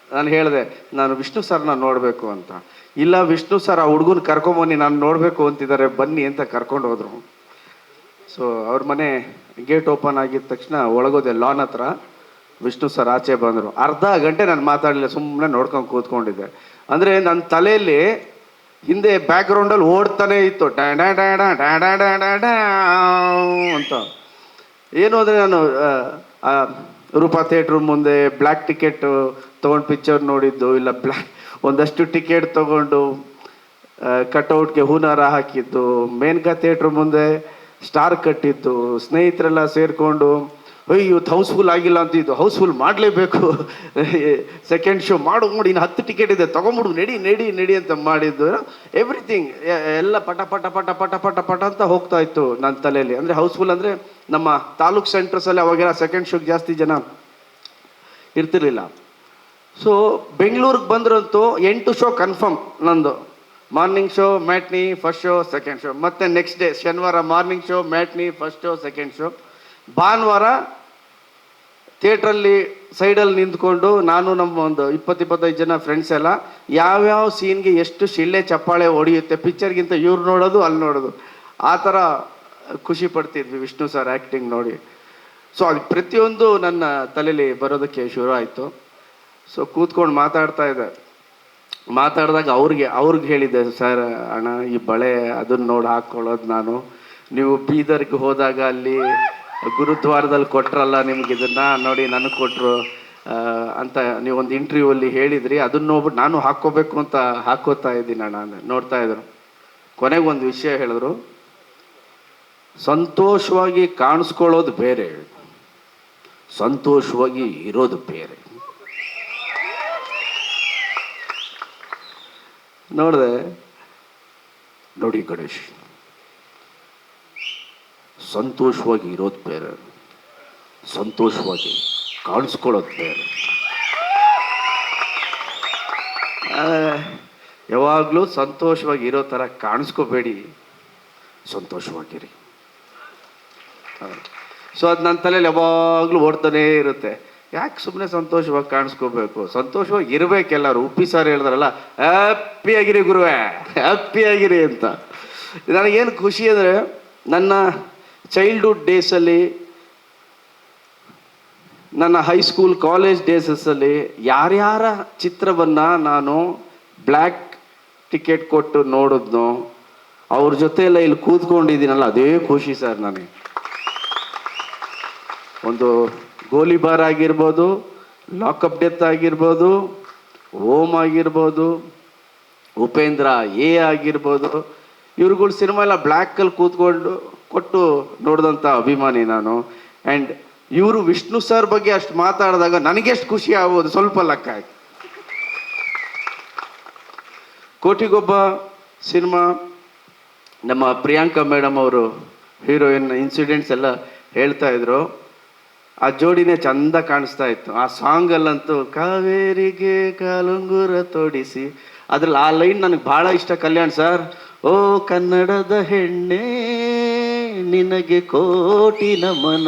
ನಾನು ಹೇಳಿದೆ ನಾನು ವಿಷ್ಣು ಸರ್ನ ನೋಡಬೇಕು ಅಂತ. ಇಲ್ಲ ವಿಷ್ಣು ಸರ್ ಆ ಹುಡುಗನ ಕರ್ಕೊಂಬನ್ನಿ, ನಾನು ನೋಡಬೇಕು ಅಂತಿದ್ದಾರೆ, ಬನ್ನಿ ಅಂತ ಕರ್ಕೊಂಡು ಹೋದರು. ಸೊ ಅವ್ರ ಮನೆ ಗೇಟ್ ಓಪನ್ ಆಗಿದ ತಕ್ಷಣ ಒಳಗೋದೆ ಲಾನ್ ಹತ್ರ. ವಿಷ್ಣು ಸರ್ ಆಚೆ ಬಂದರು. ಅರ್ಧ ಗಂಟೆ ನಾನು ಮಾತಾಡಲಿಲ್ಲ, ಸುಮ್ಮನೆ ನೋಡ್ಕೊಂಡು ಕೂತ್ಕೊಂಡಿದ್ದೆ. ಅಂದರೆ ನನ್ನ ತಲೆಯಲ್ಲಿ ಹಿಂದೆ ಬ್ಯಾಕ್ಗ್ರೌಂಡಲ್ಲಿ ಓಡ್ತಾನೆ ಇತ್ತು ಡ್ಯಾಡ ಡ್ಯಾಡ ಡ್ಯಾಡ ಡ್ಯಾಡ ಡ್ಯಾ ಅಂತ. ಏನು ಅಂದರೆ ನಾನು ರೂಪಾ ಥಿಯೇಟ್ರ್ ಮುಂದೆ ಬ್ಲ್ಯಾಕ್ ಟಿಕೆಟ್ ತೊಗೊಂಡು ಪಿಕ್ಚರ್ ನೋಡಿದ್ದು, ಇಲ್ಲ ಒಂದಷ್ಟು ಟಿಕೆಟ್ ತೊಗೊಂಡು ಕಟ್ಔಟ್ಗೆ ಹೂನಾರ ಹಾಕಿದ್ದು, ಮೇನ್ಕಾ ಥಿಯೇಟ್ರ್ ಮುಂದೆ ಸ್ಟಾರ್ ಕಟ್ಟಿದ್ದು, ಸ್ನೇಹಿತರೆಲ್ಲ ಸೇರಿಕೊಂಡು ಇವತ್ತು ಹೌಸ್ಫುಲ್ ಆಗಿಲ್ಲ ಅಂತಿದ್ದು, ಹೌಸ್ಫುಲ್ ಮಾಡಲೇಬೇಕು, ಸೆಕೆಂಡ್ ಶೋ ಮಾಡು, ಇನ್ನು 10 ಟಿಕೆಟ್ ಇದೆ ತೊಗೊಂಬಿಡು, ನಡಿ ಅಂತ ಮಾಡಿದ್ದು. ಎವ್ರಿಥಿಂಗ್ ಎಲ್ಲ ಪಟ ಪಟ ಪಟ ಪಟ ಪಟ ಪಟ ಅಂತ ಹೋಗ್ತಾ ಇತ್ತು ನನ್ನ ತಲೆಯಲ್ಲಿ. ಅಂದರೆ ಹೌಸ್ಫುಲ್ ಅಂದರೆ ನಮ್ಮ ತಾಲೂಕ್ ಸೆಂಟರ್ಸಲ್ಲಿ ಅವಾಗೆಲ್ಲ ಸೆಕೆಂಡ್ ಶೋಗೆ ಜಾಸ್ತಿ ಜನ ಇರ್ತಿರ್ಲಿಲ್ಲ. ಸೊ ಬೆಂಗಳೂರಿಗೆ ಬಂದ್ರಂತೂ 8 ಶೋ ಕನ್ಫರ್ಮ್ ನಂದು. Morning show, matinee, first show, second show. ಮತ್ತು ನೆಕ್ಸ್ಟ್ ಡೇ ಶನಿವಾರ morning show, matinee, first show, second show. ಭಾನುವಾರ ಥಿಯೇಟ್ರಲ್ಲಿ ಸೈಡಲ್ಲಿ ನಿಂತ್ಕೊಂಡು ನಾನು ನಮ್ಮ ಒಂದು 20-25 ಜನ ಫ್ರೆಂಡ್ಸ್ ಎಲ್ಲ ಯಾವ್ಯಾವ ಸೀನ್ಗೆ ಎಷ್ಟು ಶಿಳ್ಳೆ ಚಪ್ಪಾಳೆ ಹೊಡೆಯುತ್ತೆ, ಪಿಕ್ಚರ್ಗಿಂತ ಇವ್ರು ನೋಡೋದು ಅಲ್ಲಿ ನೋಡೋದು, ಆ ಥರ ಖುಷಿ ಪಡ್ತಿದ್ವಿ ವಿಷ್ಣು ಸರ್ ಆ್ಯಕ್ಟಿಂಗ್ ನೋಡಿ. ಸೊ ಅದು ಪ್ರತಿಯೊಂದು ನನ್ನ ತಲೆಯಲ್ಲಿ ಬರೋದಕ್ಕೆ ಶುರು ಆಯಿತು. ಸೊ ಕೂತ್ಕೊಂಡು ಮಾತಾಡಿದಾಗ ಅವ್ರಿಗೆ ಹೇಳಿದ್ದೆ, ಸರ್ ಅಣ್ಣ ಈ ಬಳೆ ಅದನ್ನು ನೋಡಿ ಹಾಕ್ಕೊಳ್ಳೋದು ನಾನು. ನೀವು ಬೀದರ್ಗೆ ಹೋದಾಗ ಅಲ್ಲಿ ಗುರುದ್ವಾರದಲ್ಲಿ ಕೊಟ್ರಲ್ಲ ನಿಮ್ಗೆ ಇದನ್ನ ನೋಡಿ ನನಗೆ ಕೊಟ್ಟರು ಅಂತ ನೀವೊಂದು ಇಂಟರ್ವ್ಯೂವಲ್ಲಿ ಹೇಳಿದ್ರಿ. ಅದನ್ನ ನೋಡ್ಬಿಟ್ಟು ನಾನು ಹಾಕ್ಕೋಬೇಕು ಅಂತ ಹಾಕೋತಾ ಇದ್ದೀನಿ ಅಣ್ಣ. ನೋಡ್ತಾ ಇದ್ರು. ಕೊನೆಗೆ ಒಂದು ವಿಷಯ ಹೇಳಿದ್ರು, ಸಂತೋಷವಾಗಿ ಕಾಣಿಸ್ಕೊಳ್ಳೋದು ಬೇರೆ, ಸಂತೋಷವಾಗಿ ಇರೋದು ಬೇರೆ. ನೋಡಿದೆ ನೋಡಿ ಗಣೇಶ್, ಸಂತೋಷವಾಗಿ ಇರೋದು ಬೇರೆ, ಸಂತೋಷವಾಗಿ ಕಾಣಿಸ್ಕೊಳ್ಳೋದು ಬೇರೆ. ಯಾವಾಗಲೂ ಸಂತೋಷವಾಗಿ ಇರೋ ಥರ ಕಾಣಿಸ್ಕೋಬೇಡಿ, ಸಂತೋಷವಾಗಿರಿ. ಸೊ ಅದು ನನ್ನ ತಲೆಯಲ್ಲಿ ಯಾವಾಗಲೂ ಓಡ್ತಾನೇ ಇರುತ್ತೆ. ಯಾಕೆ ಸುಮ್ಮನೆ ಸಂತೋಷವಾಗಿ ಕಾಣಿಸ್ಕೋಬೇಕು, ಸಂತೋಷವಾಗಿ ಇರಬೇಕೆಲ್ಲರೂ. ಉಪ್ಪಿ ಸರ್ ಹೇಳಿದ್ರಲ್ಲ, ಹ್ಯಾಪಿಯಾಗಿರಿ ಗುರುವೇ, ಹ್ಯಾಪಿಯಾಗಿರಿ ಅಂತ. ನನಗೇನು ಖುಷಿ ಅಂದರೆ, ನನ್ನ ಚೈಲ್ಡ್ಹುಡ್ ಡೇಸಲ್ಲಿ, ನನ್ನ ಹೈಸ್ಕೂಲ್ ಕಾಲೇಜ್ ಡೇಸಲ್ಲಿ ಯಾರ್ಯಾರ ಚಿತ್ರವನ್ನು ನಾನು ಬ್ಲ್ಯಾಕ್ ಟಿಕೆಟ್ ಕೊಟ್ಟು ನೋಡಿದ್ನೋ ಅವ್ರ ಜೊತೆ ಎಲ್ಲ ಇಲ್ಲಿ ಕೂತ್ಕೊಂಡಿದ್ದೀನಲ್ಲ, ಅದೇ ಖುಷಿ ಸರ್ ನನಗೆ. ಒಂದು ಗೋಲಿಬಾರ್ ಆಗಿರ್ಬೋದು, ಲಾಕಪ್ ಡೆತ್ ಆಗಿರ್ಬೋದು, ಓಮ್ ಆಗಿರ್ಬೋದು, ಉಪೇಂದ್ರ ಎ ಆಗಿರ್ಬೋದು, ಇವ್ರುಗಳು ಸಿನಿಮಾ ಎಲ್ಲ ಬ್ಲ್ಯಾಕಲ್ಲಿ ಕೂತ್ಕೊಂಡು ಕೊಟ್ಟು ನೋಡಿದಂಥ ಅಭಿಮಾನಿ ನಾನು. ಆ್ಯಂಡ್ ಇವರು ವಿಷ್ಣು ಸರ್ ಬಗ್ಗೆ ಅಷ್ಟು ಮಾತಾಡಿದಾಗ ನನಗೆಷ್ಟು ಖುಷಿ ಆಗ್ಬೋದು ಸ್ವಲ್ಪ ಲೆಕ್ಕ ಹಾಕಿ. ಕೋಟಿಗೊಬ್ಬ ಸಿನಿಮಾ, ನಮ್ಮ ಪ್ರಿಯಾಂಕಾ ಮೇಡಮ್ ಅವರು ಹೀರೋಯಿನ್ ಇನ್ಸಿಡೆಂಟ್ಸ್ ಎಲ್ಲ ಹೇಳ್ತಾ ಇದ್ರು. ಆ ಜೋಡಿನೇ ಚಂದ ಕಾಣಿಸ್ತಾ ಇತ್ತು. ಆ ಸಾಂಗಲ್ಲಂತೂ ಕಾವೇರಿಗೆ ಕಾಲುಂಗುರ ತೋಡಿಸಿ, ಅದ್ರಲ್ಲಿ ಆ ಲೈನ್ ನನಗೆ ಭಾಳ ಇಷ್ಟ. ಕಲ್ಯಾಣ್ ಸರ್, ಓ ಕನ್ನಡದ ಹೆಣ್ಣೆ ನಿನಗೆ ಕೋಟಿ ನಮನ.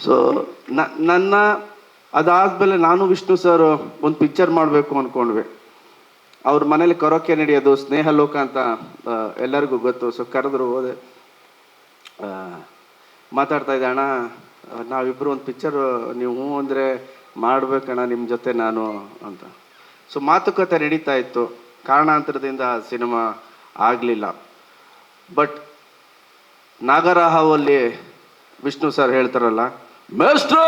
ಸೊ ನನ್ನ ಅದಾದಮೇಲೆ ನಾನು ವಿಷ್ಣು ಸರ್ ಒಂದು ಪಿಕ್ಚರ್ ಮಾಡಬೇಕು ಅಂದ್ಕೊಂಡ್ವಿ. ಅವ್ರ ಮನೇಲಿ ಕರೋಕೆ ನಡೆಯೋದು, ಸ್ನೇಹಲೋಕ ಅಂತ ಎಲ್ಲರಿಗೂ ಗೊತ್ತು. ಸೊ ಕರೆದ್ರು, ಹೋದೆ. ಮಾತಾಡ್ತಾ ಇದ್ದೆ, ಅಣ್ಣ ನಾವಿಬ್ಬರು ಒಂದು ಪಿಕ್ಚರ್, ನೀವು ಅಂದರೆ ಮಾಡ್ಬೇಕಣ್ಣ ನಿಮ್ಮ ಜೊತೆ ನಾನು ಅಂತ. ಸೊ ಮಾತುಕತೆ ನಡೀತಾ ಇತ್ತು. ಕಾರಣಾಂತರದಿಂದ ಸಿನಿಮಾ ಆಗಲಿಲ್ಲ. ಬಟ್ ನಾಗರಹಾವಲ್ಲಿ ವಿಷ್ಣು ಸರ್ ಹೇಳ್ತಾರಲ್ಲ, ಮೇಸ್ಟ್ರೇ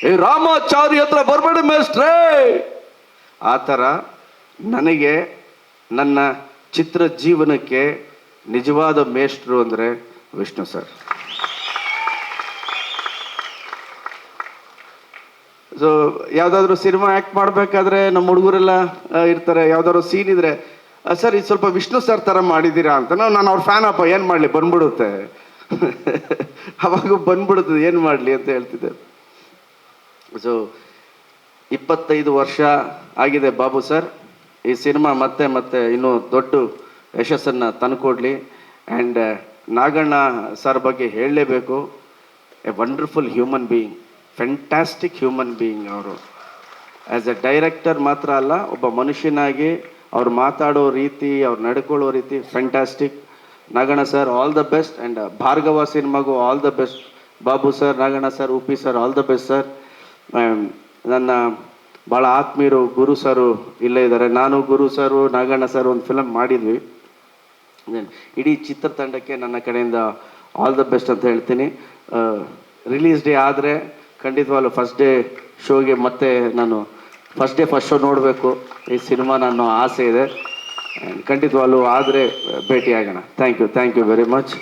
ಈ ರಾಮಾಚಾರಿ ಹತ್ರ ಬರಬೇಡಿ ಮೇಸ್ಟ್ರೇ, ಆ ಥರ ನನಗೆ ನನ್ನ ಚಿತ್ರ ಜೀವನಕ್ಕೆ ನಿಜವಾದ ಮೇಷ್ಟ್ರು ಅಂದರೆ ವಿಷ್ಣು ಸರ್. ಸೊ ಯಾವುದಾದ್ರೂ ಸಿನಿಮಾ ಆ್ಯಕ್ಟ್ ಮಾಡಬೇಕಾದ್ರೆ ನಮ್ಮ ಹುಡುಗರೆಲ್ಲ ಇರ್ತಾರೆ, ಯಾವುದಾದ್ರು ಸೀನ್ ಇದ್ರೆ, ಸರ್ ಇದು ಸ್ವಲ್ಪ ವಿಷ್ಣು ಸರ್ ಥರ ಮಾಡಿದ್ದೀರಾ ಅಂತ. ನಾನು ಅವ್ರ ಫ್ಯಾನ್ ಅಪ್ಪ, ಏನು ಮಾಡಲಿ ಬಂದ್ಬಿಡುತ್ತೆ. ಅವಾಗ ಬಂದ್ಬಿಡುತ್ತದೆ, ಏನು ಮಾಡಲಿ ಅಂತ ಹೇಳ್ತಿದ್ದೆ. ಸೊ 25 ವರ್ಷ ಆಗಿದೆ ಬಾಬು ಸರ್. ಈ ಸಿನಿಮಾ ಮತ್ತೆ ಇನ್ನೂ ದೊಡ್ಡ ಯಶಸ್ಸನ್ನು ತಂದುಕೊಡ್ಲಿ. ಆ್ಯಂಡ್ ನಾಗಣ್ಣ ಸರ್ ಬಗ್ಗೆ ಹೇಳಲೇಬೇಕು. A wonderful human being, fantastic human being ಅವರು. ಆ್ಯಸ್ ಎ ಡೈರೆಕ್ಟರ್ ಮಾತ್ರ ಅಲ್ಲ, ಒಬ್ಬ ಮನುಷ್ಯನಾಗಿ ಅವ್ರು ಮಾತಾಡೋ ರೀತಿ, ಅವ್ರು ನಡ್ಕೊಳ್ಳೋ ರೀತಿ fantastic. Naganna sir all the best. And Bhargava ಸಿನಿಮಾಗೂ all the best. Babu sir, Naganna sir, Uppi sir, all the best sir. ನನ್ನ ಭಾಳ ಆತ್ಮೀಯರು ಗುರು ಸರು ಇಲ್ಲೇ ಇದ್ದಾರೆ. ನಾನು ಗುರು ಸರು, ನಾಗಣ್ಣ ಸರ್ ಒಂದು ಫಿಲಮ್ ಮಾಡಿದ್ವಿ. ಇಡೀ ಚಿತ್ರತಂಡಕ್ಕೆ ನನ್ನ ಕಡೆಯಿಂದ ಆಲ್ ದ ಬೆಸ್ಟ್ ಅಂತ ಹೇಳ್ತೀನಿ. ರಿಲೀಸ್ ಡೇ ಆದರೆ ಖಂಡಿತವಾಗ್ಲೂ ಫಸ್ಟ್ ಡೇ ಶೋಗೆ ಮತ್ತೆ ನಾನು ಫಸ್ಟ್ ಶೋ ನೋಡಬೇಕು ಈ ಸಿನಿಮಾ, ನನ್ನ ಆಸೆ ಇದೆ. ಖಂಡಿತವಾಗ್ಲೂ ಆದರೆ ಭೇಟಿಯಾಗೋಣ. Thank you very much.